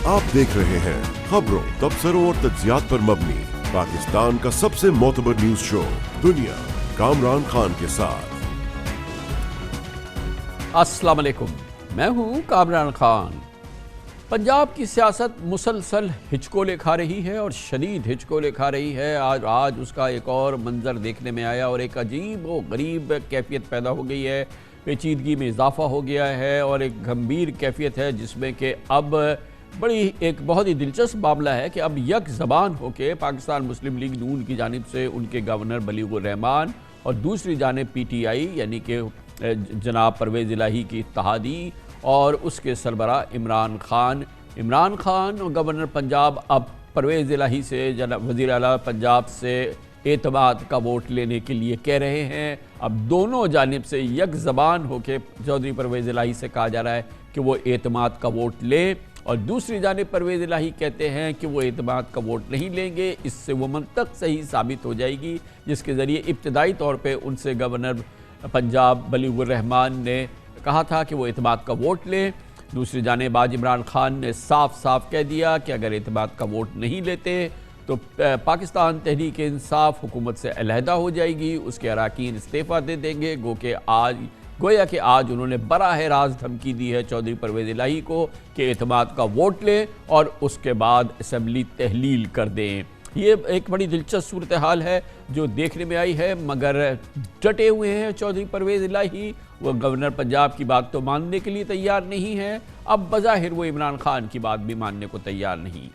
आप देख रहे हैं खबरों, तबसरों और तज्जियात पर मबनी पाकिस्तान का सबसे मोतबर न्यूज शो दुनिया, कामरान खान के साथ। अस्सलाम वालेकुम, मैं हूं कामरान खान। पंजाब की सियासत मुसलसल हिचकोले खा रही है और शदीद हिचकोले खा रही है। आज उसका एक और मंजर देखने में आया और एक अजीब व गरीब कैफियत पैदा हो गई है। पेचीदगी में इजाफा हो गया है और एक गंभीर कैफियत है जिसमें कि अब एक बहुत ही दिलचस्प मामला है कि अब यक ज़बान होकर पाकिस्तान मुस्लिम लीग नून की जानिब से उनके गवर्नर बलीगुर रहमान और दूसरी जानिब PTI यानी कि जनाब परवेज़ इलाही की इत्तेहादी और उसके सरबरा इमरान खान और गवर्नर पंजाब अब परवेज़ इलाही से वज़ीर आला पंजाब से एतमाद का वोट लेने के लिए कह रहे हैं। अब दोनों जानिब से यक ज़बान होकर चौधरी परवेज़ इलाही से कहा जा रहा है कि वो एतमाद का वोट लें और दूसरी जानिब परवेज़ इलाही कहते हैं कि वो एतमाद का वोट नहीं लेंगे। इससे वो मंतक सही साबित हो जाएगी जिसके ज़रिए इब्तदाई तौर पर उनसे गवर्नर पंजाब बलीगुर रहमान ने कहा था कि वो एतमाद का वोट लें। दूसरी जानिब आज इमरान खान ने साफ साफ कह दिया कि अगर एतमाद का वोट नहीं लेते तो पाकिस्तान तहरीक इंसाफ हुकूमत से अलहदा हो जाएगी, उसके अरकान इस्तीफ़ा दे देंगे। गोया कि आज उन्होंने बराह रास्त धमकी दी है चौधरी परवेज़ इलाही को कि एतमाद का वोट लें और उसके बाद असम्बली तहलील कर दें। ये एक बड़ी दिलचस्प सूरत हाल है जो देखने में आई है, मगर डटे हुए हैं चौधरी परवेज़ इलाही। वो गवर्नर पंजाब की बात तो मानने के लिए तैयार नहीं है, अब बज़ाहिर वो इमरान खान की बात भी मानने को तैयार नहीं।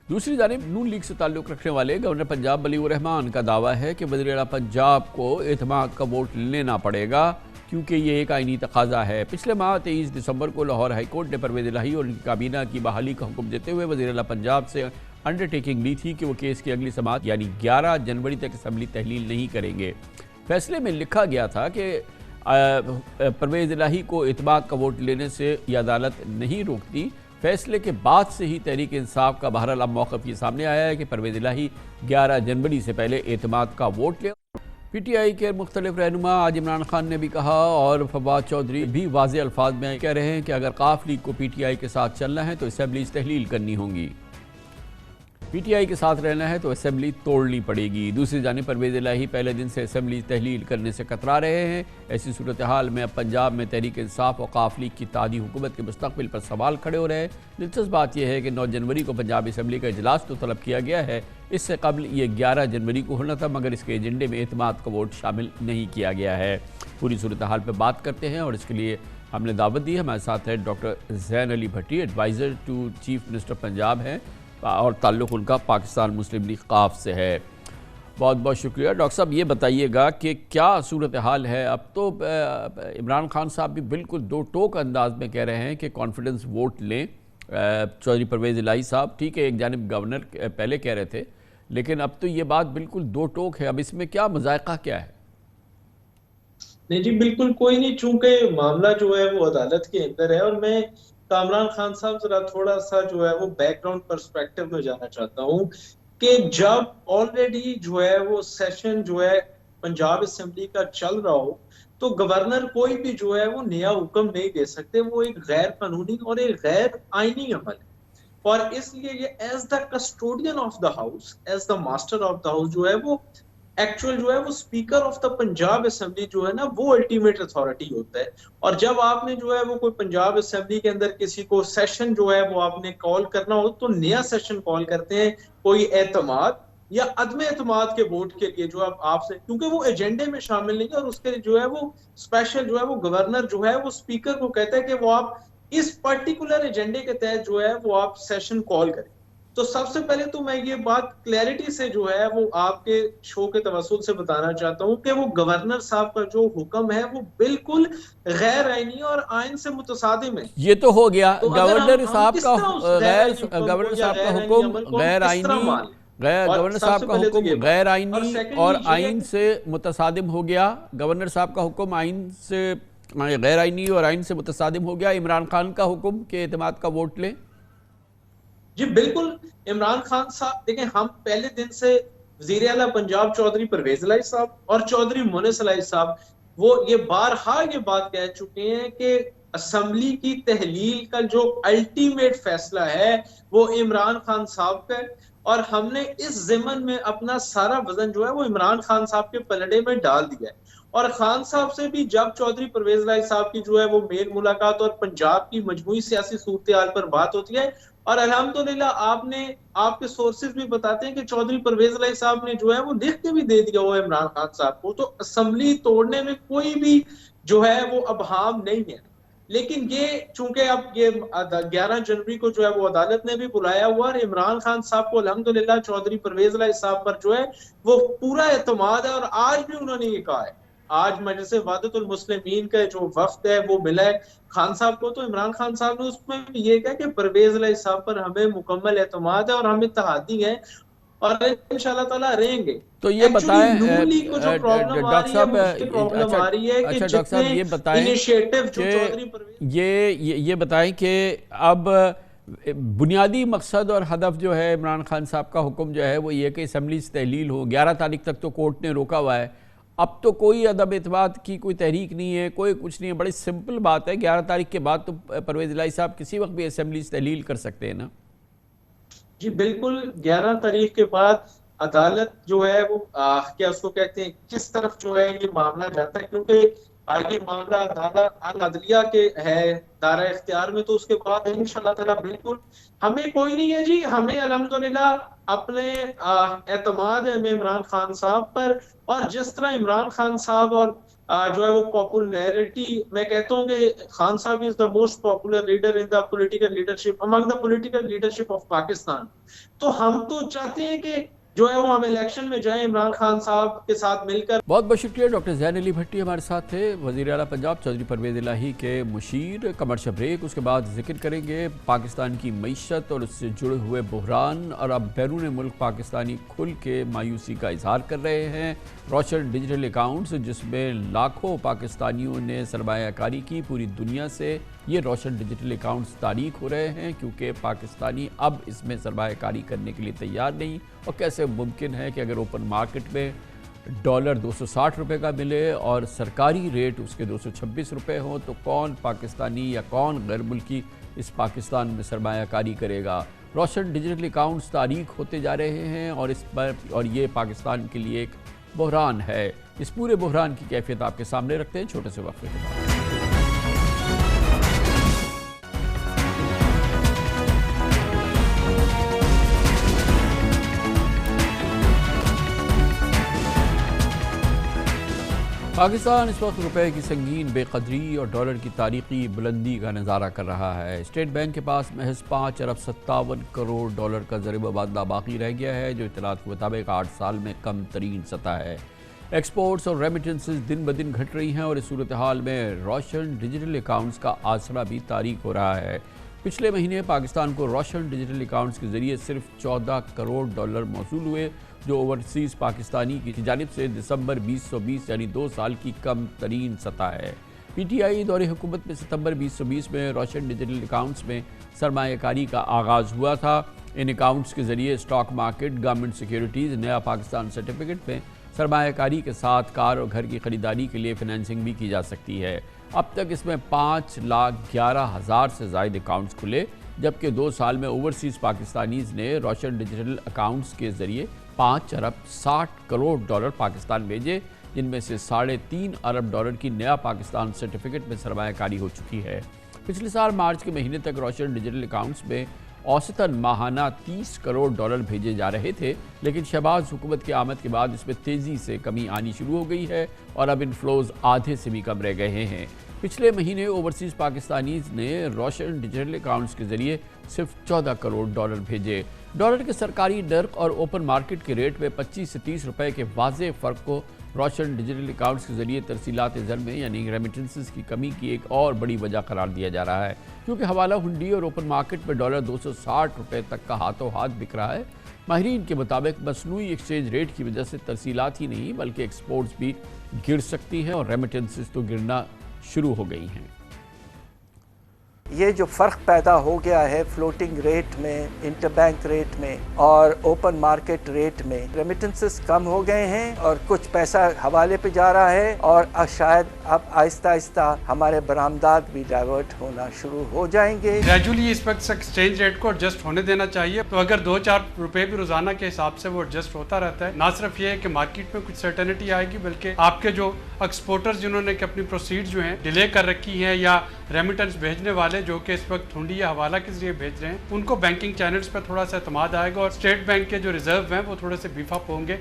दूसरी जानिब नून लीग से ताल्लुक़ रखने वाले गवर्नर पंजाब बलीगुर रहमान का दावा है कि वज़ीर आला पंजाब को एतमाद का वोट लेना पड़ेगा क्योंकि ये एक आइनी तकाजा है। पिछले माह 23 दिसंबर को लाहौर हाई कोर्ट ने परवेज़ इलाही और उनकी काबीना की बहाली का हुक्म देते हुए वज़ीर आला पंजाब से अंडरटेकिंग ली थी कि वो केस की अगली समाअत यानी 11 जनवरी तक असम्बली तहलील नहीं करेंगे। फैसले में लिखा गया था कि परवेज़ इलाही को एतमाद का वोट लेने से यह अदालत नहीं रोकती। फैसले के बाद से ही तहरीक इंसाफ का बहरहाल अब मौक़िफ़ ये सामने आया है कि परवेज़ इलाही 11 जनवरी से पहले एतमाद का वोट ले। PTI के मुख्तलिफ रहनुमा आज इमरान खान ने भी कहा और फवाद चौधरी भी वाज़ेह अल्फाज में कह रहे हैं कि अगर काफ लीग को PTI के साथ चलना है तो असम्बली तहलील करनी होगी, PTI के साथ रहना है तो असम्बली तोड़नी पड़ेगी। दूसरी जानिब परवेज़ इलाही पहले दिन से असम्बली तहलील करने से कतरा रहे हैं। ऐसी सूरत हाल में अब पंजाब में तहरीक इंसाफ और काफ लीग की इत्तेहादी हुकूमत के मुस्तक़बिल पर सवाल खड़े हो रहे हैं। दिलचस्प बात यह है कि 9 जनवरी को पंजाब असम्बली का इजलास तो तलब किया गया है, इससे कबल ये 11 जनवरी को होना था, मगर इसके एजेंडे में एतमाद का वोट शामिल नहीं किया गया है। पूरी सूरत हाल पर बात करते हैं और इसके लिए हमने दावत दी है। हमारे साथ है doctor Zain Ali Bhatti, adviser to chief minister Punjab हैं और ताल्लुक़ उनका पाकिस्तान मुस्लिम लीग काफ से है। बहुत बहुत शुक्रिया डॉक्टर साहब। ये बताइएगा कि क्या सूरत हाल है। अब तो इमरान खान साहब भी बिल्कुल दो टोक अंदाज में कह रहे हैं कि कॉन्फिडेंस वोट लें चौधरी परवेज़ इलाही साहब। ठीक है, एक जानिब गवर्नर पहले कह रहे थे, लेकिन अब तो ये बात बिल्कुल दो टोक है। अब इसमें क्या मज़ायक़ा क्या है? नहीं जी, बिल्कुल कोई नहीं, चूंकि मामला जो है वो अदालत के अंदर है और मैं कामरान खान साहब जरा थोड़ा सा जो है वो बैकग्राउंड पर्सपेक्टिव में जाना चाहता हूँ कि जब ऑलरेडी जो है वो सेशन जो है पंजाब असेंबली का चल रहा हो तो गवर्नर कोई भी जो है वो नया हुक्म नहीं दे सकते। वो एक गैर कानूनी और एक गैर आईनी अमल है और इसलिए ये as the custodian of the house, as the master of the house जो है वो एक्चुअल जो है वो speaker of the Punjab assembly जो है ना वो अल्टीमेट अथॉरिटी होता है। और जब आपने जो है वो कोई पंजाब असेंबली के अंदर किसी को सेशन जो है वो आपने कॉल करना हो तो नया सेशन कॉल करते हैं कोई एतमाद या अदम एतमाद के वोट के लिए जो आपसे, क्योंकि वो एजेंडे में शामिल नहीं है और उसके लिए जो है वो स्पेशल जो है वो गवर्नर जो है वो स्पीकर को कहता है कि वो आप इस पर्टिकुलर एजेंडे के तहत जो है वो आप सेशन कॉल करें। तो सबसे पहले तो मैं ये बात क्लैरिटी से जो है वो आपके शो के तवस्सुल से बताना चाहता हूँ कि वो गवर्नर साहब का जो हुक्म है वो बिल्कुल गैर आईनी और आइन से मुतसादिम है। ये तो हो गया तो गवर्नर साहब का हुक्म गैर आईनी, गवर्नर साहब का हुक्म गैर आईनी और आइन से मुतसादिम हो गया। गवर्नर साहब का हुक्म आइन से गैर आईनी और आइन से मुतसादिम हो गया। इमरान खान का हुक्म के एतमाद का वोट लें। जी बिल्कुल, इमरान खान साहब देखें, हम पहले दिन से वज़ीर आला पंजाब चौधरी परवेज़ इलाही साहब और चौधरी मोनिस इलाही साहब वो ये बारहा ये बात कह चुके हैं कि असम्बली की तहलील का जो अल्टीमेट फैसला है वो इमरान खान साहब का है, और हमने इस ज़िमन में अपना सारा वजन जो है वो इमरान खान साहब के पलड़े में डाल दिया है। और खान साहब से भी जब चौधरी परवेज इलाही साहब की जो है वो मेल मुलाकात और पंजाब की मजमूई सियासी सूरत हाल पर बात होती है, और अल्हम्दुलिल्लाह आपके सोर्सेज भी बताते हैं कि चौधरी परवेज इलाही साहब ने जो है वो लिख के भी दे दिया हुआ इमरान खान साहब को, तो असेंबली तोड़ने में कोई भी जो है वो अबहाम नहीं है। लेकिन ये चूंकि अब ये 11 जनवरी को जो है वो अदालत ने भी बुलाया हुआ, और इमरान खान साहब को अल्हम्दुलिल्लाह चौधरी परवेज इलाही साहब पर जो है वो पूरा एतमाद है, और आज भी उन्होंने ये कहा है। आज मजलिस वहदतुल मुस्लिमीन का जो वफ्द है वो मिला है खान साहब को, तो इमरान खान साहब ने उसमें भी ये कहा कि परवेज इलाही साहब पर हमें मुकम्मल एतमाद है और हम इत्तेहादी हैं और इंशाल्लाह ताला रहेंगे। तो ये बताएं नून लीग को जो प्रॉब्लम आ रही है, मुश्किल प्रॉब्लम आ रही है कि डॉक्टर साहब ये बताएं इनिशिएटिव जो चौधरी परवेज ये बताएं कि अब बुनियादी मकसद और हदफ जो है इमरान खान साहब का हुक्म जो है वो ये कि असम्बली से तहलील हो। 11 तारीख तक तो कोर्ट ने रोका हुआ है, अब तो कोई अदब एतमाद की कोई तहरीक नहीं है, कोई कुछ नहीं है, बड़ी सिंपल बात है। 11 तारीख के बाद तो परवेज इलाही साहब किसी वक्त भी असम्बली से तहलील कर सकते हैं ना? जी बिल्कुल, 11 तारीख के बाद अदालत जो है वो क्या उसको कहते हैं किस तरफ जो है ये मामला जाता है, क्योंकि आगे मामला अदलिया के है दायरा इख्तियार में, तो उसके बाद इंशाल्लाह ताला बिल्कुल हमें कोई नहीं है जी, हमें अल्हम्दुलिल्लाह अपने एतमाद है इमरान खान साहब पर। और जिस तरह इमरान खान साहब और जो है वो पॉपुलैरिटी, मैं कहता हूँ कि खान साहब is the most popular leader in the political leadership among the political leadership of Pakistan. तो हम तो चाहते हैं कि जो है वो हम इलेक्शन में जाएं इमरान खान साहब के साथ मिलकर। बहुत बहुत शुक्रिया। डॉक्टर ज़ैन अली भट्टी हमारे साथ थे, वज़ीर आला पंजाब चौधरी परवेज इलाही के मुशीर। कमर्शियल ब्रेक, उसके बाद जिक्र करेंगे पाकिस्तान की मईशत और उससे जुड़े हुए बहरान। और अब बैरून मुल्क पाकिस्तानी खुल के मायूसी का इजहार कर रहे हैं। रोशन डिजिटल अकाउंट्स जिसमें लाखों पाकिस्तानियों ने सरमायाकारी की पूरी दुनिया से, ये रोशन डिजिटल अकाउंट्स तारीख हो रहे हैं क्योंकि पाकिस्तानी अब इसमें सरमायाकारी करने के लिए तैयार नहीं। और कैसे मुमकिन है कि अगर ओपन मार्केट में डॉलर 260 रुपये का मिले और सरकारी रेट उसके 226 रुपये हो, तो कौन पाकिस्तानी या कौन गैर मुल्की इस पाकिस्तान में सरमायाकारी करेगा? रोशन डिजिटल अकाउंट्स तारीख होते जा रहे हैं और इस पर ये पाकिस्तान के लिए एक बहरान है। इस पूरे बहरान की कैफियत आपके सामने रखते हैं छोटे से वक्फे के बाद। पाकिस्तान इस वक्त रुपए की संगीन बेकदरी और डॉलर की तारीखी बुलंदी का नज़ारा कर रहा है। स्टेट बैंक के पास महज 5 अरब 57 करोड़ डॉलर का ज़र मुबादला बाकी रह गया है, जो इत्तलात के मुताबिक 8 साल में कम तरीन सतह है। एक्सपोर्ट्स और रेमिटेंसेस दिन ब दिन घट रही हैं और इस सूरत हाल में रोशन डिजिटल अकाउंट्स का आसरा भी तारीख हो रहा है। पिछले महीने पाकिस्तान को रोशन डिजिटल अकाउंट्स के ज़रिए सिर्फ 14 करोड़ डॉलर मौसूल हुए, जो ओवरसीज़ पाकिस्तानी की जानिब से दिसंबर 2020 यानी 2 साल की कम तरीन सतह है। PTI दौरे हुकूमत में सितंबर 2020 में रोशन डिजिटल अकाउंट्स में सरमायाकारी का आगाज़ हुआ था। इन अकाउंट्स के ज़रिए स्टॉक मार्केट, गवर्नमेंट सिक्योरिटीज़, नया पाकिस्तान सर्टिफिकेट में सरमायाकारी के साथ कार और घर की ख़रीदारी के लिए फ़ाइनेंसिंग भी की जा सकती है। अब तक इसमें 5,11,000 से ज़ायद अकाउंट्स खुले, जबकि 2 साल में ओवरसीज़ पाकिस्तानीज़ ने रोशन डिजिटल अकाउंट्स के ज़रिए 5 अरब 60 करोड़ डॉलर पाकिस्तान भेजे, जिनमें से 3.5 अरब डॉलर की नया पाकिस्तान सर्टिफिकेट में सरमायाकारी हो चुकी है। पिछले साल मार्च के महीने तक रोशन डिजिटल अकाउंट्स में औसतन माहाना 30 करोड़ डॉलर भेजे जा रहे थे, लेकिन शहबाज हुकूमत की आमद के बाद इसमें तेज़ी से कमी आनी शुरू हो गई है और अब इनफ्लोज आधे से भी कम रह गए हैं। पिछले महीने ओवरसीज़ पाकिस्तानीज़ ने रोशन डिजिटल अकाउंट्स के ज़रिए सिर्फ 14 करोड़ डॉलर भेजे। डॉलर के सरकारी नर्क और ओपन मार्केट के रेट में 25 से 30 रुपए के वाज़े फ़र्क को रोशन डिजिटल अकाउंट्स के ज़रिए तरसीलात ज़र में यानी रेमिटेंसेस की कमी की एक और बड़ी वजह करार दिया जा रहा है, क्योंकि हवाला हुंडी और ओपन मार्केट में डॉलर 260 रुपये तक का हाथों हाथ बिक रहा है। माहिरीन के मुताबिक मसनूई एक्सचेंज रेट की वजह से तरसीलात ही नहीं बल्कि एक्सपोर्ट्स भी गिर सकती हैं और रेमिटेंसेस तो गिरना शुरू हो गई हैं। ये जो फ़र्क पैदा हो गया है फ्लोटिंग रेट में, इंटरबैंक रेट में और ओपन मार्केट रेट में, रेमिटेंसेस कम हो गए हैं और कुछ पैसा हवाले पे जा रहा है और शायद अब आहिस्ता आहिस्ता हमारे बरामदात भी डाइवर्ट होना शुरू हो जाएंगे। ग्रेजुअली इस वक्त एक्सचेंज रेट को एडजस्ट होने देना चाहिए। तो अगर 2-4 रुपए भी रोजाना के हिसाब से वो एडजस्ट होता रहता है, ना सिर्फ ये है कि मार्केट में कुछ सर्टेनिटी आएगी, बल्कि आपके जो एक्सपोर्टर्स जिन्होंने कि अपनी प्रोसीड जो हैं डिले कर रखी हैं या रेमिटेंस भेजने वाले जो कि इस वक्त हुंडी या हवाला के जरिए भेज रहे हैं, उनको बैंकिंग चैनल्स पर थोड़ा सा एतमाद आएगा और स्टेट बैंक के जो रिजर्व हैं वो थोड़े से बीफ अप होंगे।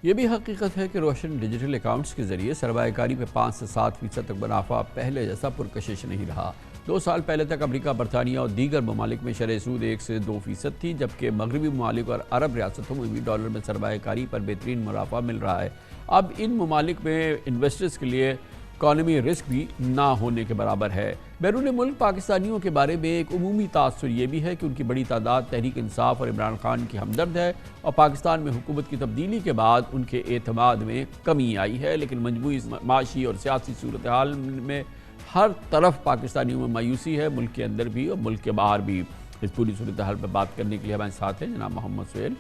ये भी हकीकत है कि रोशन डिजिटल अकाउंट्स के जरिए सरमायाकारी पे 5 से 7% तक मुनाफा पहले जैसा पुरकशिश नहीं रहा। 2 साल पहले तक अमेरिका, बरतानिया और दीगर ममालिक में शरह सूद 1 से 2% थी, जबकि मगरबी ममालिक और अरब रियासतों में भी डॉलर में सरमायाकारी पर बेहतरीन मुनाफा मिल रहा है। अब इन ममालिक में इन्वेस्टर्स के लिए इकॉनमी रिस्क भी ना होने के बराबर है। बैरून मुल्क पाकिस्तानियों के बारे में एक उमूमी तासुर ये भी है कि उनकी बड़ी तादाद तहरीक इंसाफ और इमरान खान की हमदर्द है और पाकिस्तान में हुकूमत की तब्दीली के बाद उनके एतमाद में कमी आई है। लेकिन मजमूई माशी और सियासी सूरत हाल में हर तरफ पाकिस्तानियों में मायूसी है, मुल्क के अंदर भी और मुल्क के बाहर भी। इस पूरी सूरत हाल पर बात करने के लिए हमारे साथ हैं जनाब Mohammad Suhail,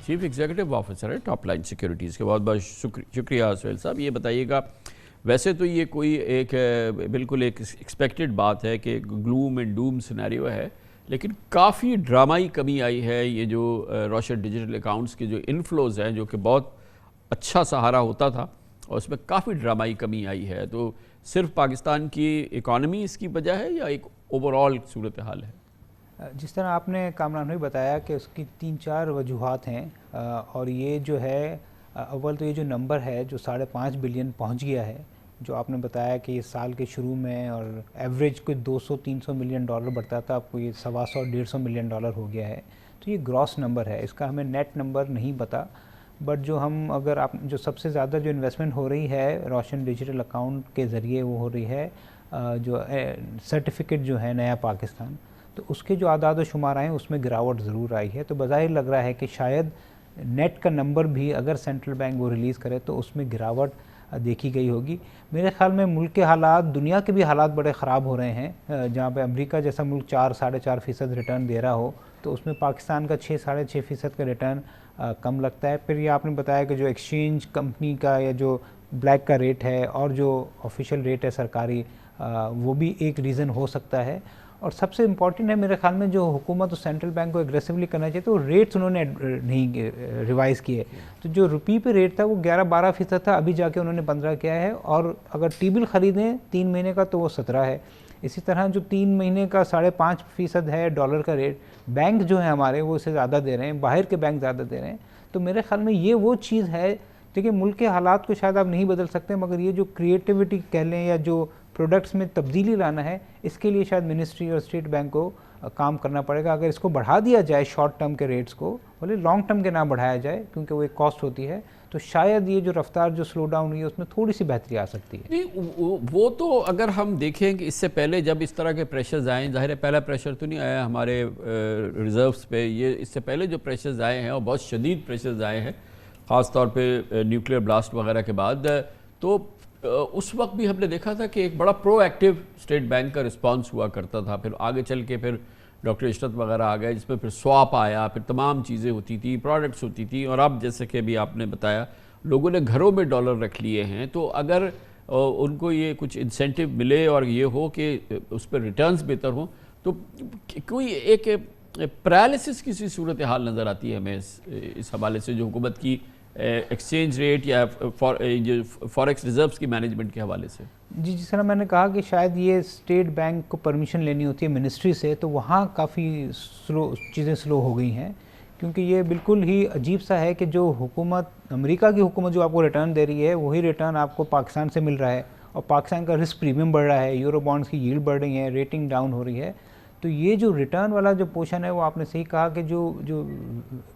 chief executive officer है टॉप लाइन सिक्योरिटीज़ के। बहुत बहुत शुक्रिया सुहेल साहब। ये बताइएगा, वैसे तो ये कोई एक बिल्कुल एक एक्सपेक्टेड बात है कि ग्लूम एंड डूम सिनेरियो है, लेकिन काफ़ी ड्रामाई कमी आई है। ये जो रोशन डिजिटल अकाउंट्स के जो इनफ्लोज हैं, जो कि बहुत अच्छा सहारा होता था, और उसमें काफ़ी ड्रामाई कमी आई है। तो सिर्फ पाकिस्तान की इकॉनमी इसकी वजह है या एक ओवरऑल सूरत हाल है? जिस तरह आपने कामरान भाई बताया कि उसकी 3-4 वजूहात हैं और ये जो है अव्वल तो ये जो नंबर है जो 5.5 बिलियन पहुंच गया है, जो आपने बताया कि इस साल के शुरू में और एवरेज कोई 200-300 मिलियन डॉलर बढ़ता था, आपको ये 125-150 मिलियन डॉलर हो गया है। तो ये ग्रॉस नंबर है, इसका हमें नेट नंबर नहीं पता। बट जो हम अगर आप जो सबसे ज़्यादा जो इन्वेस्टमेंट हो रही है रोशन डिजिटल अकाउंट के ज़रिए वो हो रही है जो सर्टिफिकेट जो है नया पाकिस्तान, तो उसके जो आदाद व शुमार आए उसमें गिरावट ज़रूर आई है। तो बज़ाहिर लग रहा है कि शायद नेट का नंबर भी अगर सेंट्रल बैंक वो रिलीज़ करे तो उसमें गिरावट देखी गई होगी। मेरे ख्याल में मुल्क के हालात, दुनिया के भी हालात बड़े ख़राब हो रहे हैं। जहाँ पे अमेरिका जैसा मुल्क 4-4.5% रिटर्न दे रहा हो, तो उसमें पाकिस्तान का 6-6.5% का रिटर्न कम लगता है। फिर ये आपने बताया कि जो एक्सचेंज कंपनी का या जो ब्लैक का रेट है और जो ऑफिशियल रेट है सरकारी, वो भी एक रीज़न हो सकता है। और सबसे इम्पॉर्टेंट है मेरे ख्याल में जो हुकूमत और सेंट्रल बैंक को एग्रेसिवली करना चाहिए, तो रेट्स उन्होंने नहीं रिवाइज़ किए। तो जो रुपये पे रेट था वो 11-12% था, अभी जाके उन्होंने 15 किया है। और अगर टी बिल ख़रीदें 3 महीने का तो वो 17 है। इसी तरह जो 3 महीने का 5.5% है डॉलर का रेट, बैंक जो है हमारे वो इससे ज़्यादा दे रहे हैं, बाहर के बैंक ज़्यादा दे रहे हैं। तो मेरे ख्याल में ये वो चीज़ है, देखिए मुल्क के हालात को शायद आप नहीं बदल सकते, मगर ये जो क्रिएटिविटी कह लें या जो प्रोडक्ट्स में तब्दीली लाना है, इसके लिए शायद मिनिस्ट्री और स्टेट बैंक को काम करना पड़ेगा। अगर इसको बढ़ा दिया जाए शॉर्ट टर्म के रेट्स को, बोले लॉन्ग टर्म के ना बढ़ाया जाए क्योंकि वो एक कॉस्ट होती है, तो शायद ये जो रफ्तार जो स्लो डाउन हुई है उसमें थोड़ी सी बेहतरी आ सकती है। नहीं, वो तो अगर हम देखें कि इससे पहले जब इस तरह के प्रेशर्स आए, ज़ाहिर है पहला प्रेशर तो नहीं आया हमारे रिजर्व्स पे, ये इससे पहले जो प्रेशर्स आए हैं और बहुत शदीद प्रेशर्स आए हैं, ख़ास तौर पे न्यूक्लियर ब्लास्ट वगैरह के बाद, तो उस वक्त भी हमने देखा था कि एक बड़ा प्रोएक्टिव स्टेट बैंक का रिस्पांस हुआ करता था। फिर आगे चल के फिर डॉक्टर इशरत वगैरह आ गए, जिसमें फिर स्वैप आया, फिर तमाम चीज़ें होती थी, प्रोडक्ट्स होती थी। और अब जैसे कि अभी आपने बताया लोगों ने घरों में डॉलर रख लिए हैं, तो अगर उनको ये कुछ इंसेंटिव मिले और ये हो कि उस पर रिटर्न्स बेहतर हो, तो कोई एक पैरालिसिस की सी सूरत हाल नज़र आती है हमें इस हवाले से, जो हुकूमत की एक्सचेंज रेट या फॉरेक्स रिजर्व्स की मैनेजमेंट के हवाले से। जी, जिस तरह मैंने कहा कि शायद ये स्टेट बैंक को परमिशन लेनी होती है मिनिस्ट्री से, तो वहाँ काफ़ी चीज़ें स्लो हो गई हैं, क्योंकि ये बिल्कुल ही अजीब सा है कि जो हुकूमत, अमेरिका की हुकूमत जो आपको रिटर्न दे रही है, वही रिटर्न आपको पाकिस्तान से मिल रहा है और पाकिस्तान का रिस्क प्रीमियम बढ़ रहा है, यूरो बॉन्ड्स की यील्ड बढ़ रही है, रेटिंग डाउन हो रही है। तो ये जो रिटर्न वाला जो पोर्शन है, वो आपने सही कहा कि जो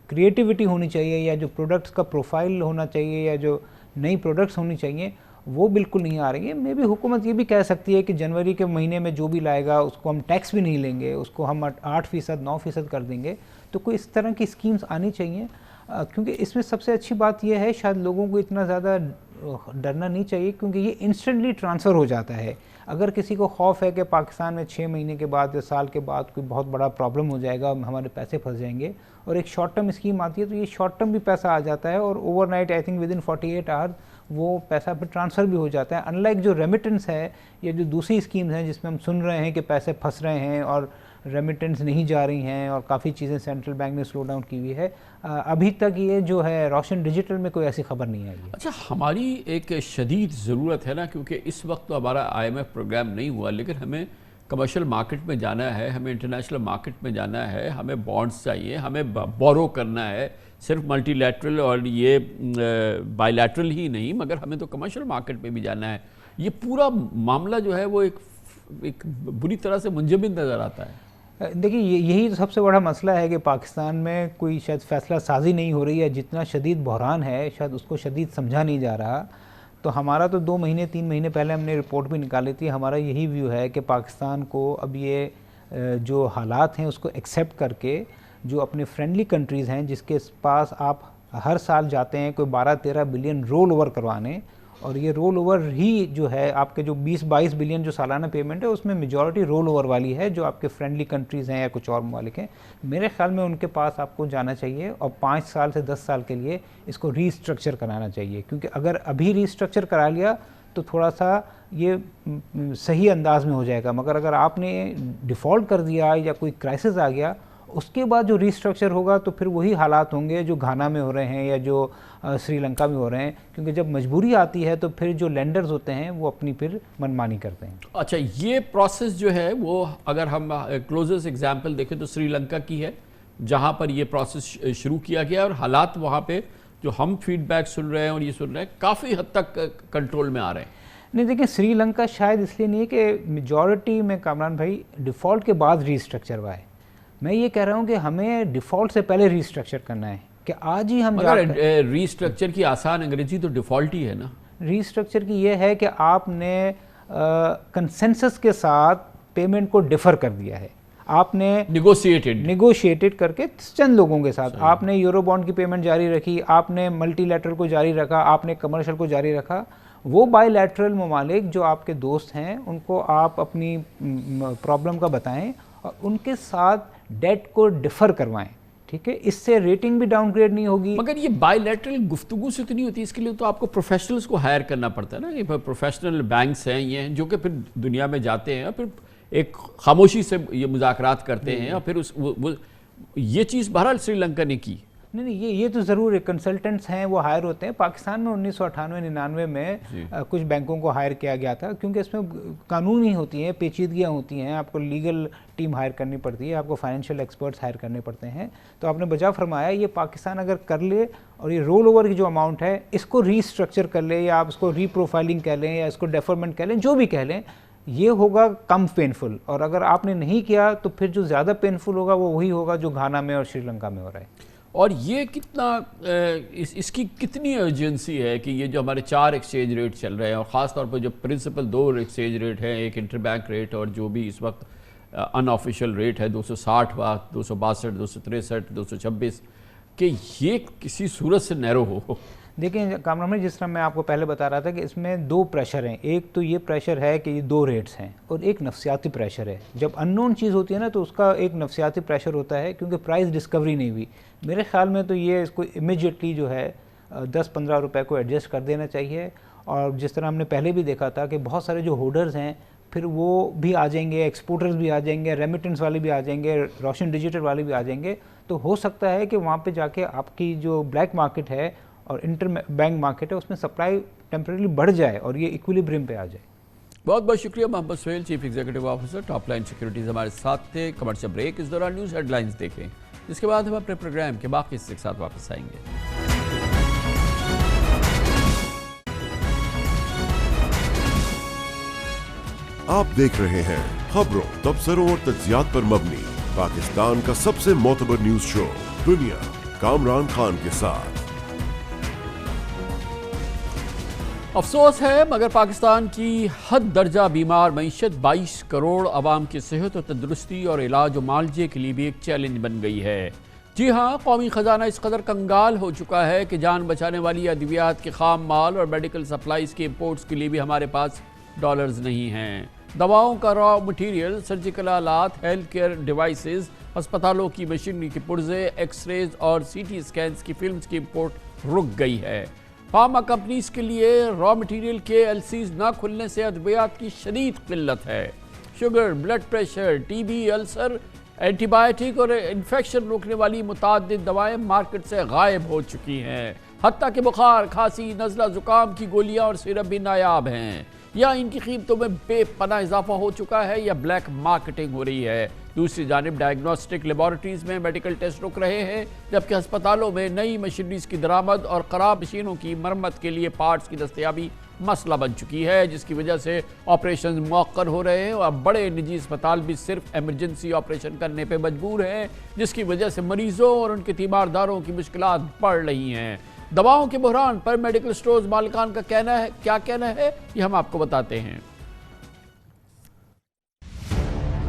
क्रिएटिविटी होनी चाहिए या जो प्रोडक्ट्स का प्रोफाइल होना चाहिए या जो नई प्रोडक्ट्स होनी चाहिए, वो बिल्कुल नहीं आ रही है। मे भी हुकूमत ये भी कह सकती है कि जनवरी के महीने में जो भी लाएगा उसको हम टैक्स भी नहीं लेंगे, उसको हम 8%, 9% कर देंगे। तो कोई इस तरह की स्कीम्स आनी चाहिए, क्योंकि इसमें सबसे अच्छी बात यह है, शायद लोगों को इतना ज़्यादा डरना नहीं चाहिए, क्योंकि ये इंस्टेंटली ट्रांसफ़र हो जाता है। अगर किसी को खौफ है कि पाकिस्तान में 6 महीने के बाद या साल के बाद कोई बहुत बड़ा प्रॉब्लम हो जाएगा, हमारे पैसे फंस जाएंगे, और एक शॉर्ट टर्म स्कीम आती है तो ये शॉर्ट टर्म भी पैसा आ जाता है और overnight I think within 48 hours वो पैसा फिर ट्रांसफ़र भी हो जाता है। अनलाइक जो रेमिटेंस है या जो दूसरी स्कीम्स हैं जिसमें हम सुन रहे हैं कि पैसे फंस रहे हैं और रेमिटेंस नहीं जा रही हैं और काफ़ी चीज़ें सेंट्रल बैंक ने स्लो डाउन की हुई है, अभी तक ये जो है रोशन डिजिटल में कोई ऐसी खबर नहीं आई है। अच्छा, हमारी एक शदीद ज़रूरत है ना, क्योंकि इस वक्त तो हमारा IMF प्रोग्राम नहीं हुआ, लेकिन हमें कमर्शियल मार्केट में जाना है, हमें इंटरनेशनल मार्केट में जाना है, हमें बॉन्ड्स चाहिए, हमें बोरो करना है, सिर्फ मल्टीलैटरल और ये बायलैटरल ही नहीं, मगर हमें तो कमर्शियल मार्केट में भी जाना है। ये पूरा मामला जो है वो एक बुरी तरह से मुंजमद नज़र आता है। देखिए, यही तो सबसे बड़ा मसला है कि पाकिस्तान में कोई शायद फ़ैसला साजी नहीं हो रही है। जितना शदीद बहरान है शायद उसको शदीद समझा नहीं जा रहा। तो हमारा तो 2 महीने 3 महीने पहले हमने रिपोर्ट भी निकाली थी। हमारा यही व्यू है कि पाकिस्तान को अब ये जो हालात हैं उसको एक्सेप्ट करके, जो अपने फ्रेंडली कंट्रीज़ हैं जिसके पास आप हर साल जाते हैं कोई 12-13 बिलियन रोल ओवर करवाने, और ये रोल ओवर ही जो है आपके जो 20-22 बिलियन जो सालाना पेमेंट है उसमें मेजॉरिटी रोल ओवर वाली है, जो आपके फ्रेंडली कंट्रीज़ हैं या कुछ और ममालिक हैं। मेरे ख्याल में उनके पास आपको जाना चाहिए और 5 साल से 10 साल के लिए इसको रीस्ट्रक्चर कराना चाहिए, क्योंकि अगर अभी रीस्ट्रक्चर करा लिया तो थोड़ा सा ये सही अंदाज में हो जाएगा, मगर अगर आपने डिफ़ॉल्ट कर दिया या कोई क्राइसिस आ गया उसके बाद जो रीस्ट्रक्चर होगा तो फिर वही हालात होंगे जो घाना में हो रहे हैं या जो श्रीलंका में हो रहे हैं, क्योंकि जब मजबूरी आती है तो फिर जो लेंडर्स होते हैं वो अपनी फिर मनमानी करते हैं। अच्छा, ये प्रोसेस जो है वो अगर हम क्लोजेस्ट एग्जांपल देखें तो श्रीलंका की है, जहां पर ये प्रोसेस शुरू किया गया और हालात वहां पे जो हम फीडबैक सुन रहे हैं और ये सुन रहे हैं काफ़ी हद तक कंट्रोल में आ रहे हैं। नहीं, देखिए, श्रीलंका शायद इसलिए नहीं है कि मेजॉरिटी में कामरान भाई डिफ़ॉल्ट के बाद रीस्ट्रक्चर हुआ है। मैं ये कह रहा हूँ कि हमें डिफ़ॉल्ट से पहले रीस्ट्रक्चर करना है, कि आज ही हम रीस्ट्रक्चर की आसान अंग्रेजी तो डिफ़ॉल्ट ही है ना। रीस्ट्रक्चर की ये है कि आपने कंसेंसस के साथ पेमेंट को डिफ़र कर दिया है, आपने निगोशिएटेड करके चंद लोगों के साथ आपने यूरो बॉन्ड की पेमेंट जारी रखी, आपने मल्टीलैटरल को जारी रखा, आपने कमर्शियल को जारी रखा। वो बायलैटरल ममालिक जो आपके दोस्त हैं उनको आप अपनी प्रॉब्लम का बताएं और उनके साथ डेट को डिफ़र करवाएं, ठीक है। इससे रेटिंग भी डाउनग्रेड नहीं होगी। मगर ये बायलैटरल गुफ्तगू से तो नहीं होती, इसके लिए तो आपको प्रोफेशनल्स को हायर करना पड़ता है ना। ये प्रोफेशनल बैंक्स हैं ये हैं जो कि फिर दुनिया में जाते हैं और फिर एक खामोशी से ये मुज़ाकरात करते हैं और फिर ये चीज़ बहरहाल श्रीलंका ने की। नहीं, ये तो ज़रूर है, कंसल्टेंट्स हैं वो हायर होते हैं। पाकिस्तान में 1998-99 में कुछ बैंकों को हायर किया गया था, क्योंकि इसमें कानून ही होती हैं, पेचीदगियाँ होती हैं, आपको लीगल टीम हायर करनी पड़ती है, आपको फाइनेंशियल एक्सपर्ट्स हायर करने पड़ते हैं। तो आपने बचा फरमाया, ये पाकिस्तान अगर कर ले और ये रोल ओवर की जो अमाउंट है इसको रीस्ट्रक्चर कर ले, या आप इसको रीप्रोफाइलिंग कह लें या इसको डेफरमेंट कह लें, जो भी कह लें, ये होगा कम पेनफुल। और अगर आपने नहीं किया तो फिर जो ज़्यादा पेनफुल होगा वो वही होगा जो घाना में और श्रीलंका में हो रहा है। और ये कितना इसकी कितनी अर्जेंसी है कि ये जो हमारे 4 एक्सचेंज रेट चल रहे हैं और ख़ास तौर पर जो प्रिंसिपल 2 एक्सचेंज रेट हैं, एक इंटरबैंक रेट और जो भी इस वक्त अनऑफिशियल रेट है 260, 262, 263, 226, कि ये किसी सूरत से नैरो हो। देखिए कामरान भाई, जिस तरह मैं आपको पहले बता रहा था कि इसमें 2 प्रेशर हैं। एक तो ये प्रेशर है कि ये 2 रेट्स हैं और एक नफ्सियाती प्रेशर है। जब अननोन चीज़ होती है ना तो उसका एक नफ्सियाती प्रेशर होता है, क्योंकि प्राइस डिस्कवरी नहीं हुई। मेरे ख्याल में तो ये इसको इमीडिएटली जो है 10-15 रुपए को एडजस्ट कर देना चाहिए। और जिस तरह हमने पहले भी देखा था कि बहुत सारे जो होल्डर्स हैं फिर वो भी आ जाएंगे, एक्सपोर्टर्स भी आ जाएंगे, रेमिटेंस वाले भी आ जाएंगे, रोशन डिजिटल वाले भी आ जाएंगे। तो हो सकता है कि वहाँ पे जाके आपकी जो ब्लैक मार्केट है और इंटर बैंक मार्केट है उसमें सप्लाई टेम्परेरी बढ़ जाए और ये इक्विलिब्रियम पे आ जाए। बहुत बहुत शुक्रिया Mohammad Suhail, chief executive officer Top Line Securities हमारे साथ थे। कमर्शियल ब्रेक, इस दौरान न्यूज़ हेडलाइंस देखें, जिसके बाद हम अपने प्रोग्राम के बाकी हिस्से के साथ वापस आएंगे। आप देख रहे हैं खबरों, तबसरों और तज्जियात पर मबनी पाकिस्तान का सबसे मोतबर न्यूज शो दुनिया, कामरान खान के साथ। अफसोस है मगर पाकिस्तान की हद दर्जा बीमार मईशत 22 करोड़ आवाम की सेहत और तंदुरुस्ती और इलाज और मालजे के लिए भी एक चैलेंज बन गई है। जी हाँ, कौमी ख़जाना इस कदर कंगाल हो चुका है कि जान बचाने वाली अद्वियात के खाम माल और मेडिकल सप्लाईज़ के इम्पोर्ट्स के लिए भी हमारे पास डॉलर्स नहीं हैं। दवाओं का रॉ मटीरियल, सर्जिकल आलात, हेल्थ केयर डिवाइसेस, अस्पतालों की मशीनरी के पुर्जे, एक्सरेज और CT स्कैन्स की फिल्म्स की इम्पोर्ट रुक गई है। फार्मा कंपनीज के लिए रॉ मटीरियल के LCs ना खुलने से अद्वियात की शदीद किल्लत है। Sugar, blood pressure, TB, ulcer, antibiotic और इन्फेक्शन रोकने वाली मुतादिद दवाएं मार्केट से गायब हो चुकी हैं। हत्ता कि बुखार, खांसी, नज़ला, ज़ुकाम की गोलियां और सिरप भी नायाब हैं। या इनकी कीमतों में बेपनाह इजाफा हो चुका है या ब्लैक मार्केटिंग हो रही है। दूसरी जानिब डायग्नोस्टिक लेबॉरेटरीज में मेडिकल टेस्ट रुक रहे हैं, जबकि अस्पतालों में नई मशीनरीज की दरामद और ख़राब मशीनों की मरम्मत के लिए पार्ट्स की दस्तयाबी मसला बन चुकी है, जिसकी वजह से ऑपरेशन मुअक्कर हो रहे हैं और बड़े निजी अस्पताल भी सिर्फ इमरजेंसी ऑपरेशन करने पर मजबूर हैं, जिसकी वजह से मरीजों और उनके तीमारदारों की मुश्किलात बढ़ रही हैं। दवाओं के बहरान पर मेडिकल स्टोर्स मालिकान का क्या कहना है, ये हम आपको बताते हैं।